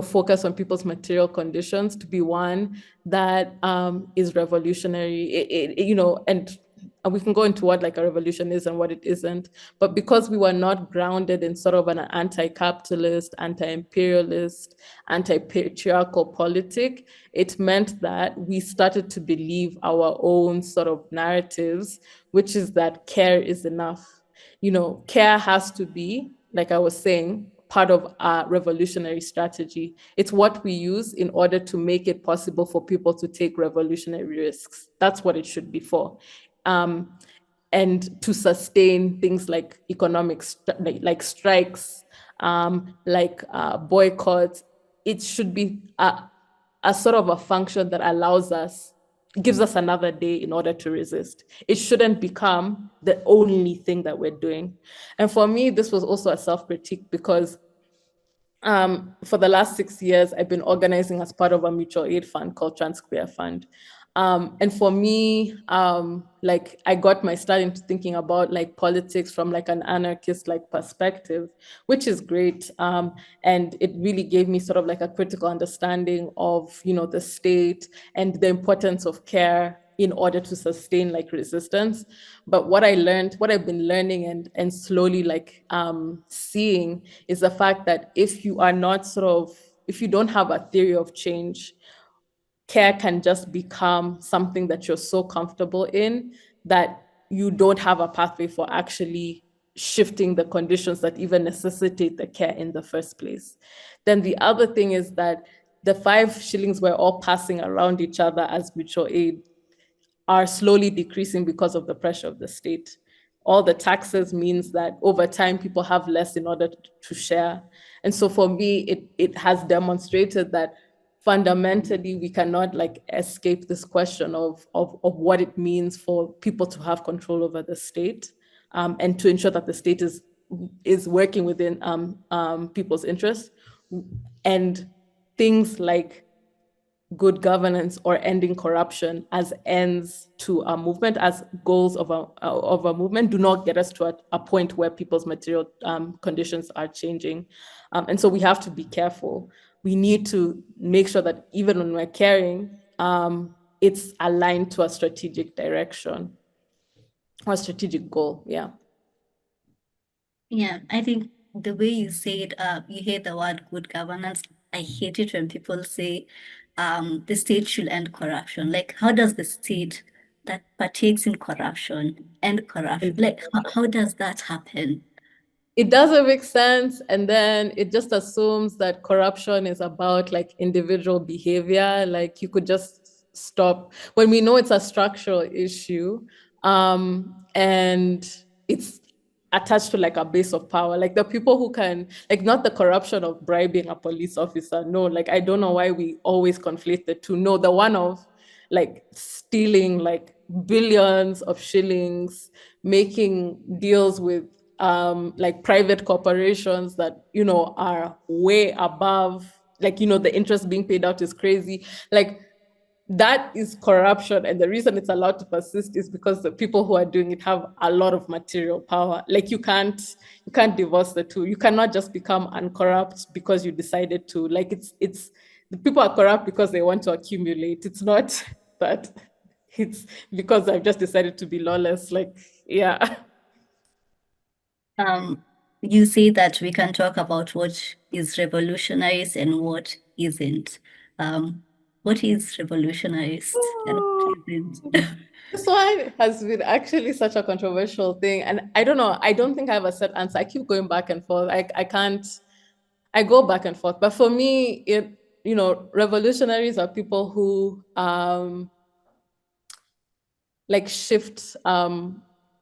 focus on people's material conditions to be one that is revolutionary. And we can go into what like a revolution is and what it isn't, but because we were not grounded in sort of an anti-capitalist, anti-imperialist, anti-patriarchal politic, it meant that we started to believe our own sort of narratives, which is that care is enough. Care has to be, like I was saying, part of our revolutionary strategy. It's what we use in order to make it possible for people to take revolutionary risks. That's what it should be for. And to sustain things like like strikes, boycotts. It should be a sort of a function that gives us another day in order to resist. It shouldn't become the only thing that we're doing. And for me, this was also a self-critique because for the last 6 years, I've been organizing as part of a mutual aid fund called Transqueer Fund. And for me, like I got my start into thinking about like politics from like an anarchist like perspective, which is great. And it really gave me sort of like a critical understanding of, the state and the importance of care in order to sustain like resistance. But what I've been learning and slowly like seeing is the fact that if you don't have a theory of change, care can just become something that you're so comfortable in that you don't have a pathway for actually shifting the conditions that even necessitate the care in the first place. Then the other thing is that the 5 shillings we're all passing around each other as mutual aid are slowly decreasing because of the pressure of the state. All the taxes means that over time people have less in order to share. And so for me, it has demonstrated that fundamentally we cannot like escape this question of what it means for people to have control over the state, and to ensure that the state is working within people's interests. And things like good governance or ending corruption as ends to a movement, as goals of a movement, do not get us to a point where people's material conditions are changing. And so we have to be careful. We need to make sure that even when we're caring, it's aligned to a strategic direction or strategic goal. Yeah. Yeah, I think the way you say it, you hate the word good governance. I hate it when people say the state should end corruption. Like, how does the state that partakes in corruption end corruption? Like, how does that happen? It doesn't make sense. And then it just assumes that corruption is about like individual behavior. Like you could just stop when we know it's a structural issue. And it's attached to like a base of power. Like the people who can, like not the corruption of bribing a police officer. No, like I don't know why we always conflate the two. No, the one of like stealing like billions of shillings, making deals with like private corporations that are way above, like the interest being paid out is crazy, like that is corruption. And the reason it's allowed to persist is because the people who are doing it have a lot of material power. Like you can't divorce the two. You cannot just become uncorrupt because you decided to. Like it's the people are corrupt because they want to accumulate. It's not that it's because I've just decided to be lawless. Like, yeah. Um, you say that we can talk about what is revolutionaries and what isn't. Um, what is revolutionarist and what isn't? This one has been actually such a controversial thing. And I don't know, I don't think I have a set answer. I keep going back and forth. I can't, I go back and forth. But for me, revolutionaries are people who like shift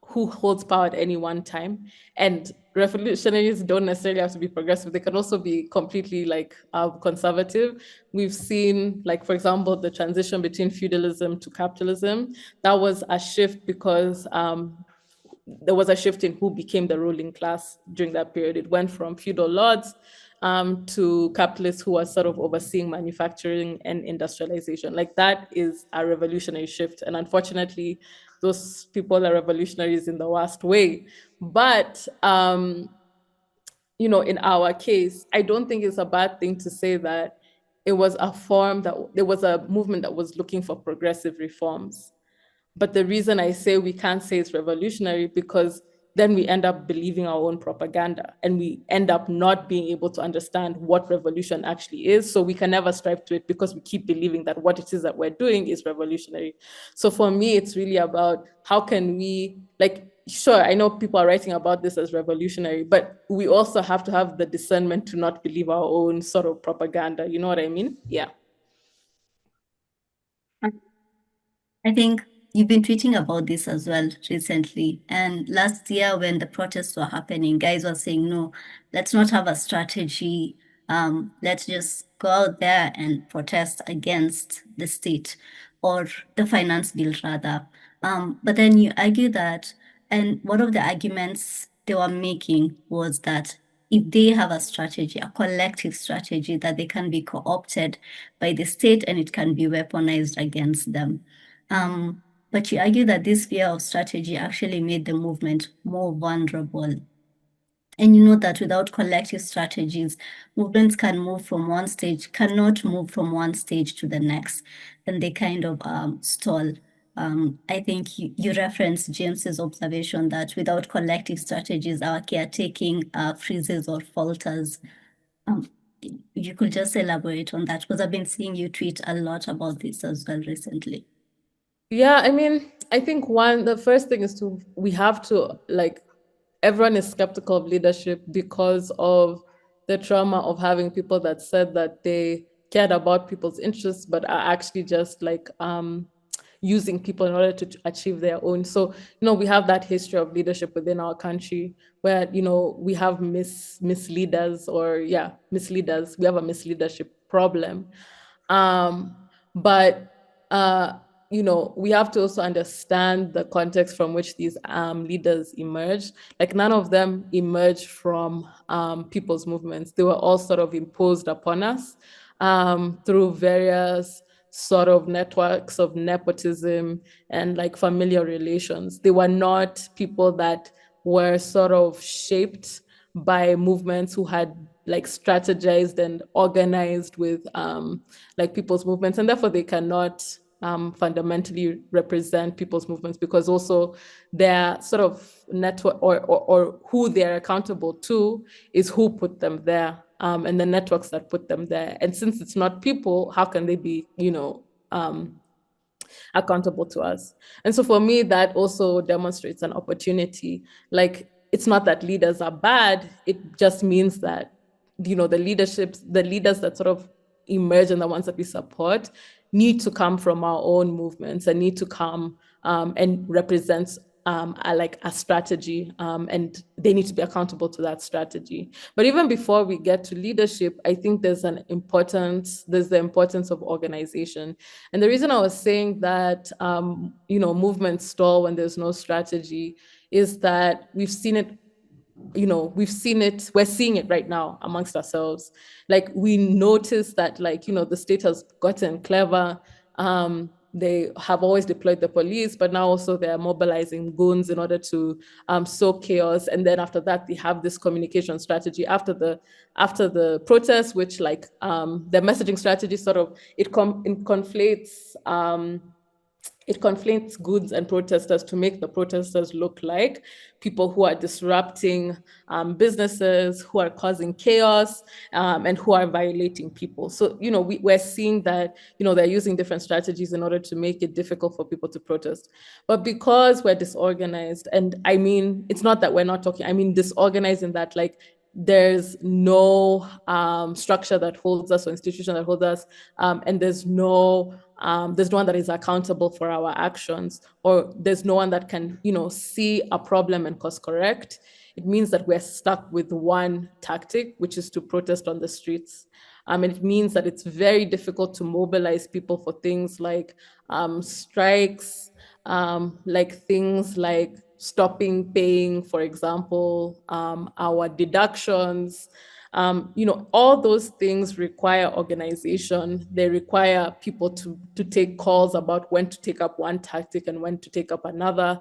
who holds power at any one time. And revolutionaries don't necessarily have to be progressive. They can also be completely like conservative. We've seen, like, for example, the transition between feudalism to capitalism. That was a shift because there was a shift in who became the ruling class during that period. It went from feudal lords to capitalists who are sort of overseeing manufacturing and industrialization. Like that is a revolutionary shift. And unfortunately, those people are revolutionaries in the worst way. But in our case, I don't think it's a bad thing to say that it was a form that there was a movement that was looking for progressive reforms. But the reason I say we can't say it's revolutionary because then we end up believing our own propaganda and we end up not being able to understand what revolution actually is. So we can never strive to it because we keep believing that what it is that we're doing is revolutionary. So for me, it's really about how can we, like, sure, I know people are writing about this as revolutionary, but we also have to have the discernment to not believe our own sort of propaganda. You know what I mean? Yeah. I think you've been tweeting about this as well recently. And last year, when the protests were happening, guys were saying, no, let's not have a strategy. Let's just go out there and protest against the state or the finance bill, rather. But then you argue that, and one of the arguments they were making was that if they have a strategy, a collective strategy, that they can be co-opted by the state and it can be weaponized against them. Um, but you argue that this fear of strategy actually made the movement more vulnerable. And you know that without collective strategies, movements cannot move from one stage to the next, and they kind of stall. I think you referenced James's observation that without collective strategies, our caretaking freezes or falters. Um, you could just elaborate on that because I've been seeing you tweet a lot about this as well recently. Yeah, I mean, I think the first thing is we have to like, everyone is skeptical of leadership because of the trauma of having people that said that they cared about people's interests, but are actually just like using people in order to achieve their own. So, we have that history of leadership within our country where, we have misleaders or yeah, misleaders. We have a misleadership problem. But we have to also understand the context from which these leaders emerged. Like none of them emerged from people's movements. They were all sort of imposed upon us through various sort of networks of nepotism and like familiar relations. They were not people that were sort of shaped by movements who had like strategized and organized with like people's movements, and therefore they cannot fundamentally represent people's movements, because also their sort of network or who they're accountable to is who put them there, and the networks that put them there. And since it's not people, how can they be, accountable to us? And so for me, that also demonstrates an opportunity. Like, it's not that leaders are bad, it just means that, the leaders that sort of emerge and the ones that we support need to come from our own movements and need to come and represent like a strategy, and they need to be accountable to that strategy. But even before we get to leadership, I think there's the importance of organization. And the reason I was saying that movements stall when there's no strategy is that we've seen it, we're seeing it right now amongst ourselves. Like, we notice that, like, the state has gotten clever. They have always deployed the police, but now also they're mobilizing goons in order to sow chaos. And then after that, they have this communication strategy after the protest, which, like, the messaging strategy sort of it conflates goods and protesters to make the protesters look like people who are disrupting businesses, who are causing chaos, and who are violating people. So, we're seeing that, they're using different strategies in order to make it difficult for people to protest. But because we're disorganized, and I mean, it's not that we're not talking, I mean, disorganized in that, like, there's no structure that holds us or institution that holds us, and there's no one that is accountable for our actions, or there's no one that can, see a problem and course correct. It means that we're stuck with one tactic, which is to protest on the streets. And it means that it's very difficult to mobilize people for things like strikes, like things like stopping paying, for example, our deductions. All those things require organization. They require people to take calls about when to take up one tactic and when to take up another.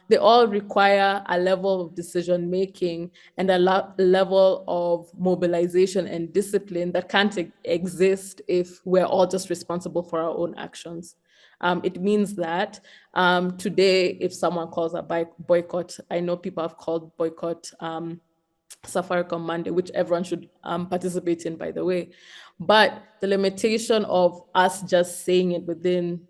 They all require a level of decision making and a level of mobilization and discipline that can't exist if we're all just responsible for our own actions. It means that today, if someone calls a boycott, I know people have called boycott Safaricom Monday, which everyone should participate in, by the way. But the limitation of us just saying it within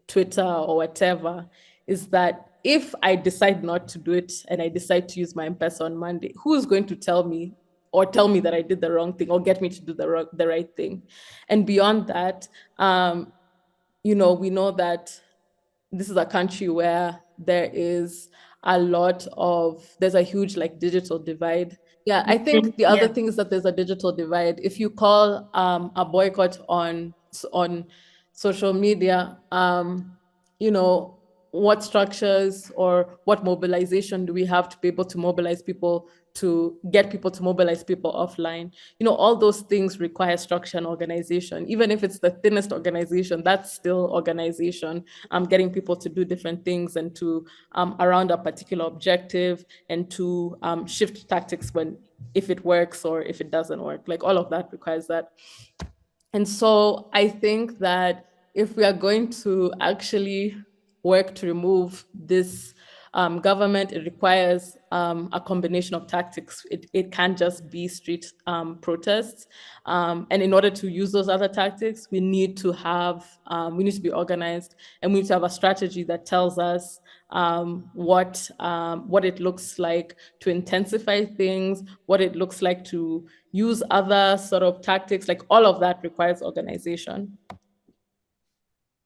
Twitter or whatever is that if I decide not to do it and I decide to use my M-Pesa on Monday, who's going to tell me that I did the wrong thing or get me to do the right thing? And beyond that, we know that this is a country where there's a huge, like, digital divide. Yeah, I think the other Yeah. thing is that there's a digital divide. If you call a boycott on social media, what structures or what mobilization do we have to be able to mobilize people, to get people to mobilize people offline? All those things require structure and organization. Even if it's the thinnest organization, that's still organization. Getting people to do different things and to around a particular objective, and to shift tactics if it works or if it doesn't work. Like, all of that requires that. And so I think that if we are going to actually work to remove this government, it requires a combination of tactics. It can't just be street protests. And in order to use those other tactics, we need to be organized, and we need to have a strategy that tells us what it looks like to intensify things, what it looks like to use other sort of tactics. Like, all of that requires organization.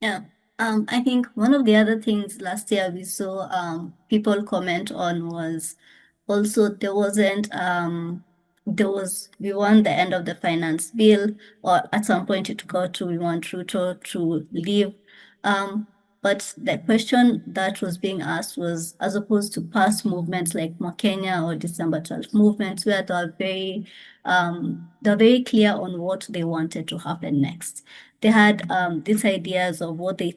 Yeah. I think one of the other things last year we saw people comment on was also we want the end of the finance bill, or at some point it got to we want Ruto to leave. But the question that was being asked was, as opposed to past movements like Kenya or December 12th movements, where they're very clear on what they wanted to happen next. they had these ideas of what they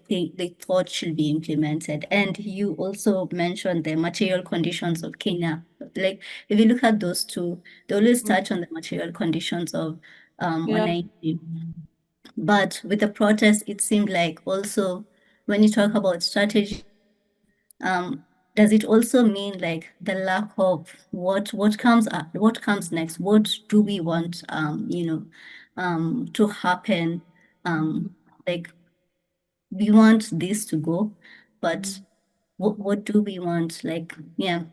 thought should be implemented. And you also mentioned the material conditions of Kenya. Like if you look at those two, they always touch on the material conditions of Yeah. wananchi. But with the protest, it seemed like also when you talk about strategy, um, does it also mean like the lack of what comes next? What do we want to happen? Like we want this to go, but what do we want? Like, yeah.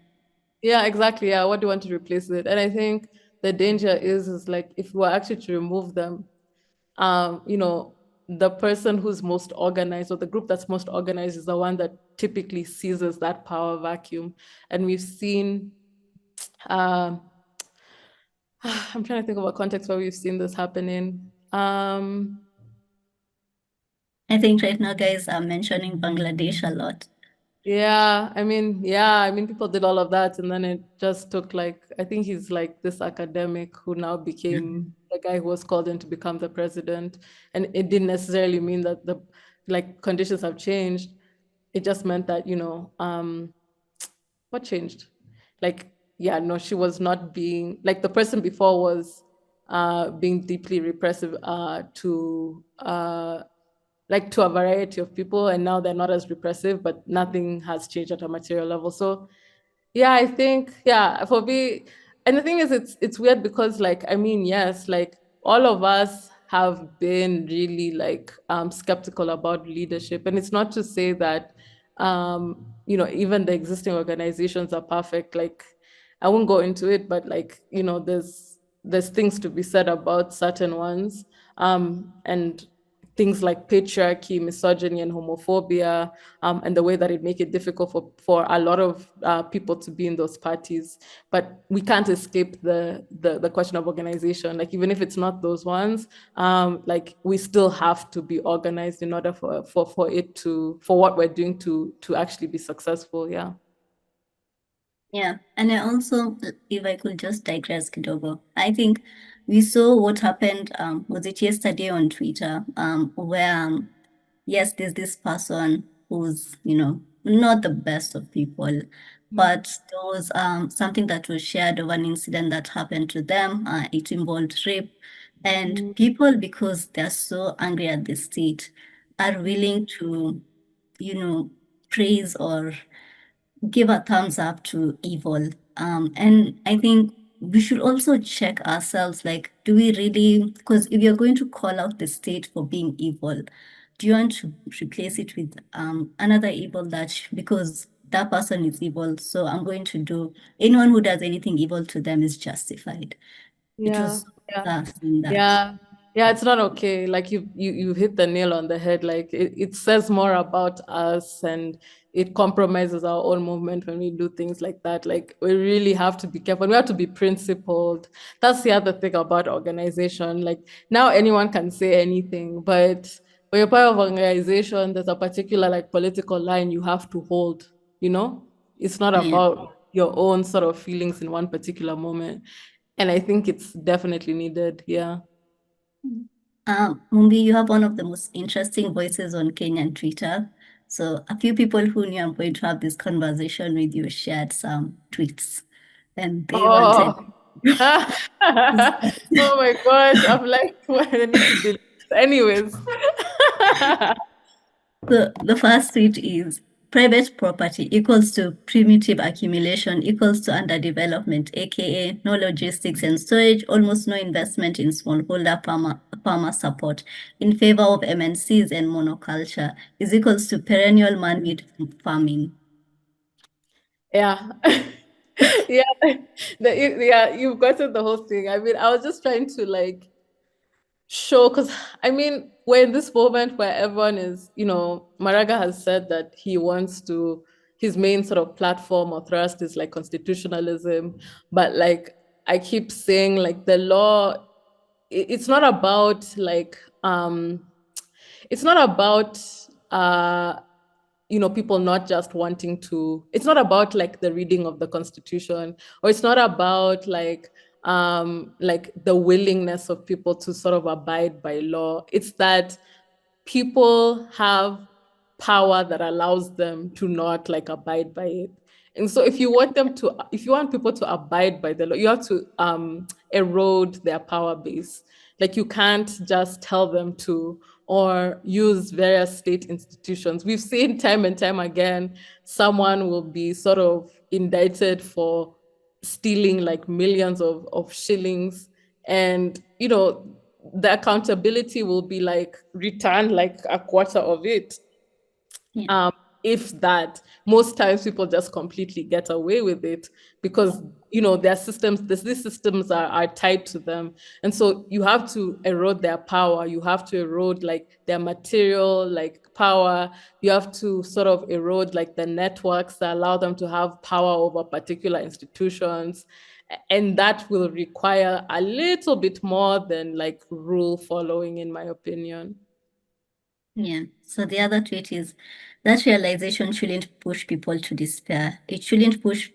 Yeah, exactly. Yeah, what do you want to replace it? And I think the danger is like if we were actually to remove them, you know, the person who's most organized or the group that's most organized is the one that typically seizes that power vacuum. And we've seen, um, I'm trying to think of a context where we've seen this happening. I think right now guys are mentioning Bangladesh a lot. Yeah, I mean, people did all of that, and then it just took like, I think he's like this academic who now became the guy who was called in to become the president. And it didn't necessarily mean that the like conditions have changed. It just meant that, what changed? Like, yeah, no, she was not being like the person before was being deeply repressive to a variety of people, and now they're not as repressive, but nothing has changed at a material level. So yeah, I think, yeah, for me, and the thing is, it's weird because, like, I mean, yes, like all of us have been really like skeptical about leadership, and it's not to say that even the existing organizations are perfect. Like, I won't go into it, but like, there's things to be said about certain ones, and things like patriarchy, misogyny, and homophobia, and the way that it make it difficult for a lot of people to be in those parties. But we can't escape the question of organization. Like even if it's not those ones, like we still have to be organized in order for what we're doing to actually be successful. Yeah. Yeah, and I also, if I could just digress, Kidogo, I think we saw what happened, was it yesterday on Twitter, where, yes, there's this person who's, not the best of people, but there was something that was shared of an incident that happened to them. It involved rape, and Mm, people, because they're so angry at the state, are willing to, you know, praise or give a thumbs up to evil. And I think we should also check ourselves, like, do we really, because if you're going to call out the state for being evil, do you want to replace it with another evil because that person is evil, so I'm going to do, anyone who does anything evil to them is justified. It yeah. was Yeah. saying that. Yeah. Yeah, it's not okay. Like you hit the nail on the head. Like it says more about us, and it compromises our own movement when we do things like that. Like we really have to be careful. We have to be principled. That's the other thing about organization. Like now anyone can say anything, but when you're part of organization, there's a particular like political line you have to hold, you know? It's not Yeah. about your own sort of feelings in one particular moment. And I think it's definitely needed. Yeah. Mumbi, you have one of the most interesting voices on Kenyan Twitter. So a few people who knew I'm going to have this conversation with you shared some tweets, and they wanted. Oh. Oh my gosh. I'm like, well, I need to delete. Anyways. So the first tweet is private property equals to primitive accumulation equals to underdevelopment, aka no logistics and storage, almost no investment in smallholder farmer support in favor of MNCs and monoculture is equals to perennial man-made farming. Yeah. Yeah. Yeah, you've gotten the whole thing. I mean, I was just trying to like show, because I mean, we're in this moment where everyone is, Maraga has said that he wants to, his main sort of platform or thrust is like constitutionalism. But like I keep saying, like the law, it's not about like it's not about uh people not just wanting to, it's not about like the reading of the constitution, or it's not about like the willingness of people to sort of abide by law. It's that people have power that allows them to not like abide by it. And so if you want people to abide by the law, you have to erode their power base. Like you can't just tell them to or use various state institutions. We've seen time and time again, someone will be sort of indicted for stealing like millions of shillings. And, the accountability will be like return like a quarter of it, Yeah. um, if that. Most times people just completely get away with it because their systems, these systems are tied to them. And so you have to erode their power, you have to erode like their material like power, you have to sort of erode like the networks that allow them to have power over particular institutions. And that will require a little bit more than like rule following, in my opinion. Yeah. So the other tweet is that realization shouldn't push people to despair. It shouldn't push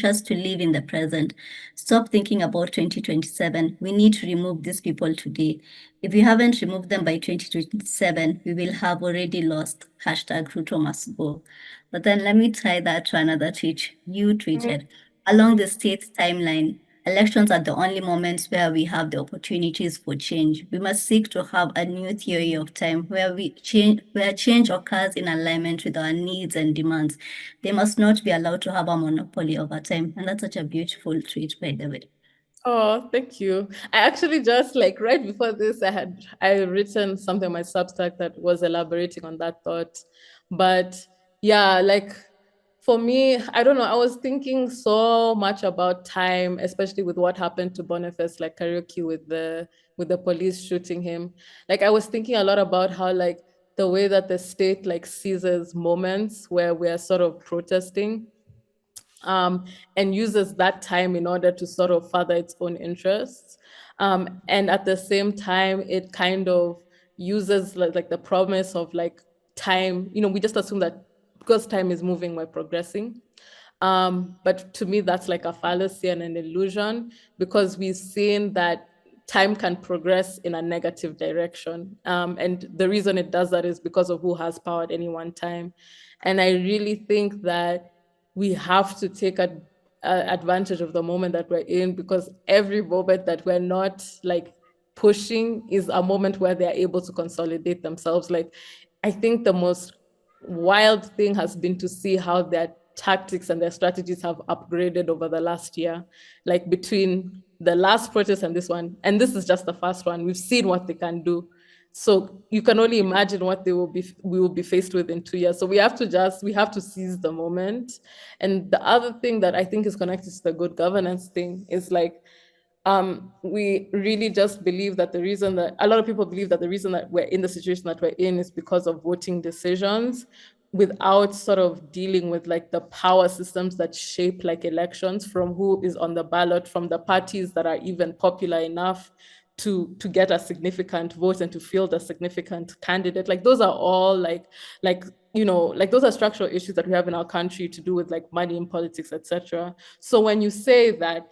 us to live in the present. Stop thinking about 2027. We need to remove these people today. If we haven't removed them by 2027, we will have already lost. Hashtag Ruto must go. But then let me tie that to another tweet you tweeted. Along the state's timeline, elections are the only moments where we have the opportunities for change. We must seek to have a new theory of time where change occurs in alignment with our needs and demands. They must not be allowed to have a monopoly over time. And that's such a beautiful tweet, by the way. Oh, thank you. I actually just like right before this, I written something on my Substack that was elaborating on that thought. But yeah, like for me, I don't know, I was thinking so much about time, especially with what happened to Boniface, like karaoke with the police shooting him. Like I was thinking a lot about how like the way that the state like seizes moments where we're sort of protesting, um, and uses that time in order to sort of further its own interests. And at the same time, it kind of uses like the promise of like time. We just assume that because time is moving, we're progressing. But to me, that's like a fallacy and an illusion because we've seen that time can progress in a negative direction. And the reason it does that is because of who has power at any one time. And I really think that we have to take advantage of the moment that we're in because every moment that we're not like pushing is a moment where they're able to consolidate themselves. Like, I think the most wild thing has been to see how their tactics and their strategies have upgraded over the last year. Like between the last protest and this one, and this is just the first one, we've seen what they can do. So you can only imagine what we will be faced with in 2 years. So we have to seize the moment. And the other thing that I think is connected to the good governance thing is like we really just believe that the reason that a lot of people believe that the reason that we're in the situation that we're in is because of voting decisions without sort of dealing with like the power systems that shape like elections, from who is on the ballot, from the parties that are even popular enough to get a significant vote and to field a significant candidate. Like those are all like like those are structural issues that we have in our country to do with like money in politics, etc. So when you say that,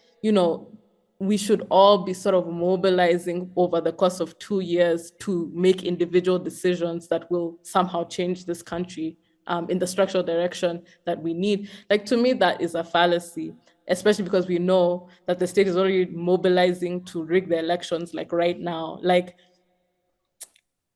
we should all be sort of mobilizing over the course of 2 years to make individual decisions that will somehow change this country in the structural direction that we need. Like to me, that is a fallacy, especially because we know that the state is already mobilizing to rig the elections like right now. Like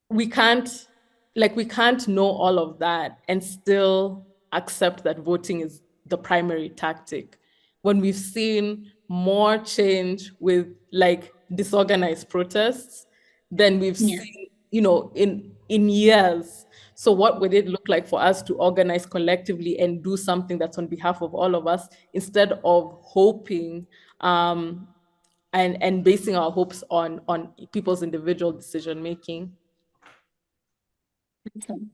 we can't we can't know all of that and still accept that voting is the primary tactic when we've seen more change with like disorganized protests than we've Yeah. seen in years. So what would it look like for us to organize collectively and do something that's on behalf of all of us instead of hoping um and basing our hopes on people's individual decision making? Awesome.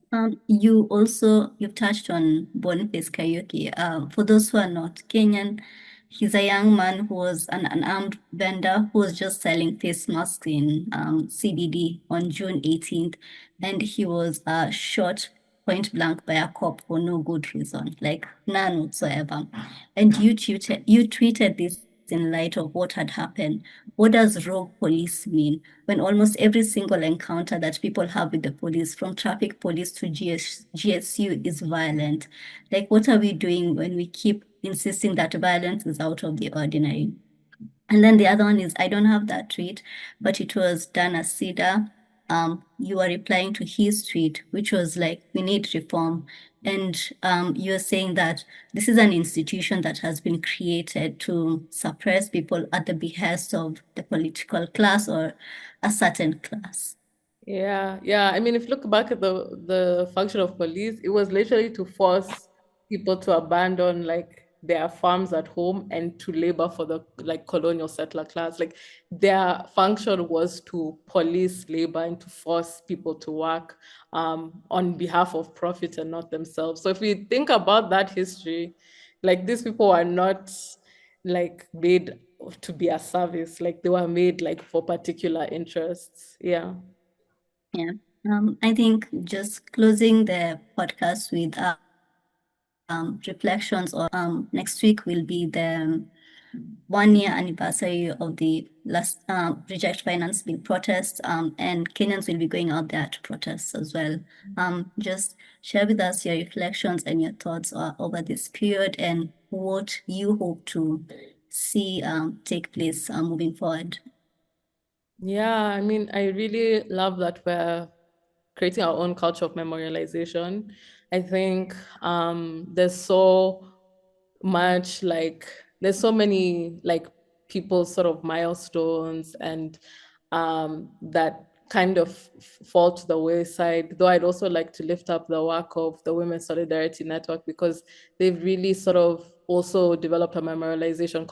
You've touched on Boniface Karaoke. For those who are not Kenyan, he's a young man who was an unarmed vendor who was just selling face masks in CBD on June 18th, and he was shot point blank by a cop for no good reason, like none whatsoever. And you tweeted this context in light of what had happened. What does rogue police mean when almost every single encounter that people have with the police, from traffic police to GSU, is violent? Like, what are we doing when we keep insisting that violence is out of the ordinary? And then the other one is, I don't have that tweet, but it was done as Sida. You are replying to his tweet, which was like, we need reform. And you're saying that this is an institution that has been created to suppress people at the behest of the political class or a certain class. Yeah, yeah. I mean, if you look back at the function of police, it was literally to force people to abandon like their farms at home and to labor for the like colonial settler class. Like their function was to police labor and to force people to work on behalf of profit and not themselves. So if we think about that history, like these people are not like made to be a service, like they were made like for particular interests. Yeah. Yeah. I think just closing the podcast with reflections, or next week will be the 1 year anniversary of the last Reject Finance Bill protest, and Kenyans will be going out there to protest as well. Just share with us your reflections and your thoughts over this period and what you hope to see take place moving forward. Yeah, I mean, I really love that we're creating our own culture of memorialization. I think there's so much like there's so many like people sort of milestones and that kind of fall to the wayside. Though I'd also like to lift up the work of the Women's Solidarity Network because they've really sort of also developed a memorialization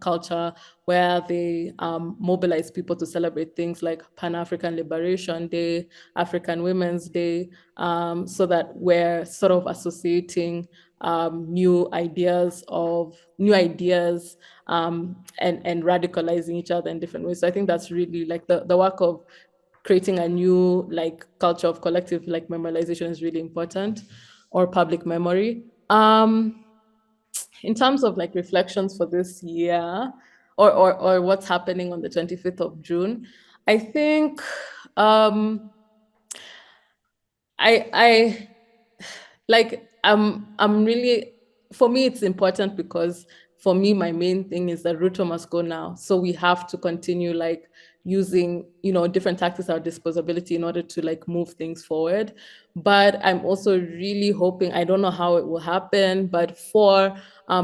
culture where they mobilize people to celebrate things like Pan-African Liberation Day, African Women's Day, so that we're sort of associating new ideas and radicalizing each other in different ways. So I think that's really like the work of creating a new like culture of collective like memorialization is really important, or public memory. In terms of like reflections for this year, or what's happening on the 25th of June, I think I like I'm really, for me it's important because for me my main thing is that Ruto must go now. So we have to continue like using, different tactics at our disposability in order to like move things forward. But I'm also really hoping, I don't know how it will happen, but for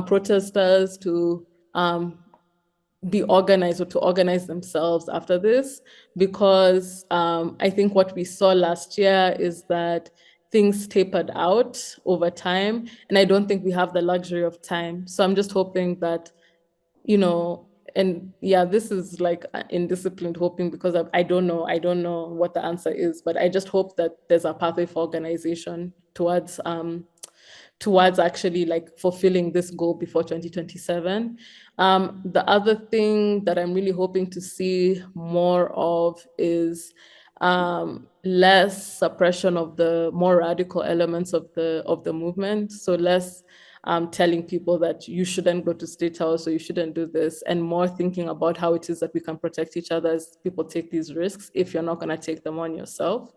protesters to be organized or to organize themselves after this, because I think what we saw last year is that things tapered out over time, and I don't think we have the luxury of time. So I'm just hoping that, and yeah, this is like indisciplined hoping because I don't know what the answer is, but I just hope that there's a pathway for organization towards actually like fulfilling this goal before 2027. The other thing that I'm really hoping to see more of is less suppression of the more radical elements of the movement. So less telling people that you shouldn't go to state house or you shouldn't do this, and more thinking about how it is that we can protect each other as people take these risks if you're not going to take them on yourself.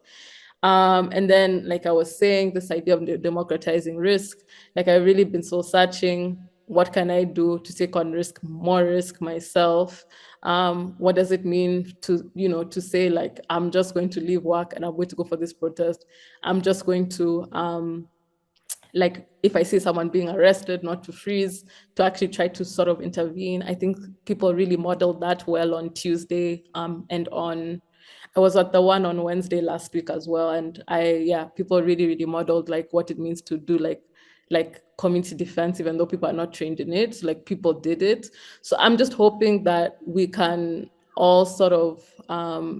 And then, like I was saying, this idea of democratizing risk, like I've really been soul searching. What can I do to take on more risk myself? What does it mean to say like, I'm just going to leave work and I'm going to go for this protest. I'm just going to, like if I see someone being arrested, not to freeze, to actually try to sort of intervene. I think people really modeled that well on Tuesday and I was at the one on Wednesday last week as well. And people really, really modeled like what it means to do like community defense, even though people are not trained in it, like people did it. So I'm just hoping that we can all sort of,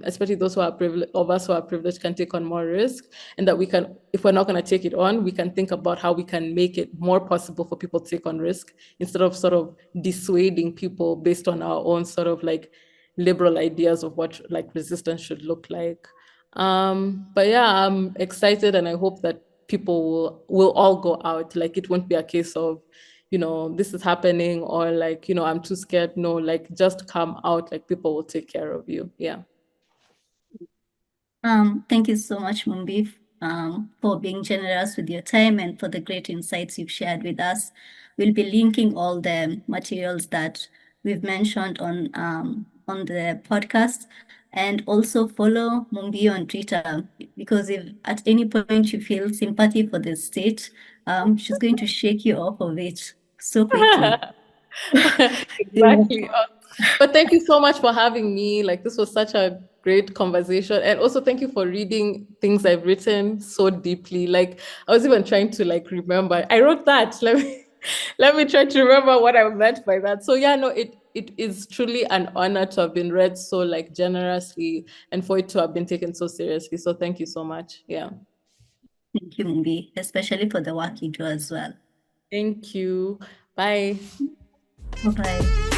especially those who are privileged, of us who are privileged, can take on more risk, and that we can, if we're not going to take it on, we can think about how we can make it more possible for people to take on risk instead of sort of dissuading people based on our own sort of like liberal ideas of what like resistance should look like. But yeah, I'm excited and I hope that people will all go out. Like it won't be a case of, this is happening, or like, I'm too scared. No, like just come out, like people will take care of you. Yeah. Thank you so much, Mumbi, for being generous with your time and for the great insights you've shared with us. We'll be linking all the materials that we've mentioned on the podcast, and also follow Mumbi on Twitter, because if at any point you feel sympathy for the state, she's going to shake you off of it so quickly. Exactly. But thank you so much for having me. Like, this was such a great conversation. And also thank you for reading things I've written so deeply. Like, I was even trying to like remember. I wrote that. Let me try to remember what I meant by that. So yeah, no, it is truly an honor to have been read so like generously, and for it to have been taken so seriously. So thank you so much. Yeah. Thank you, Mumbi, especially for the work you do as well. Thank you. Bye. Bye-bye.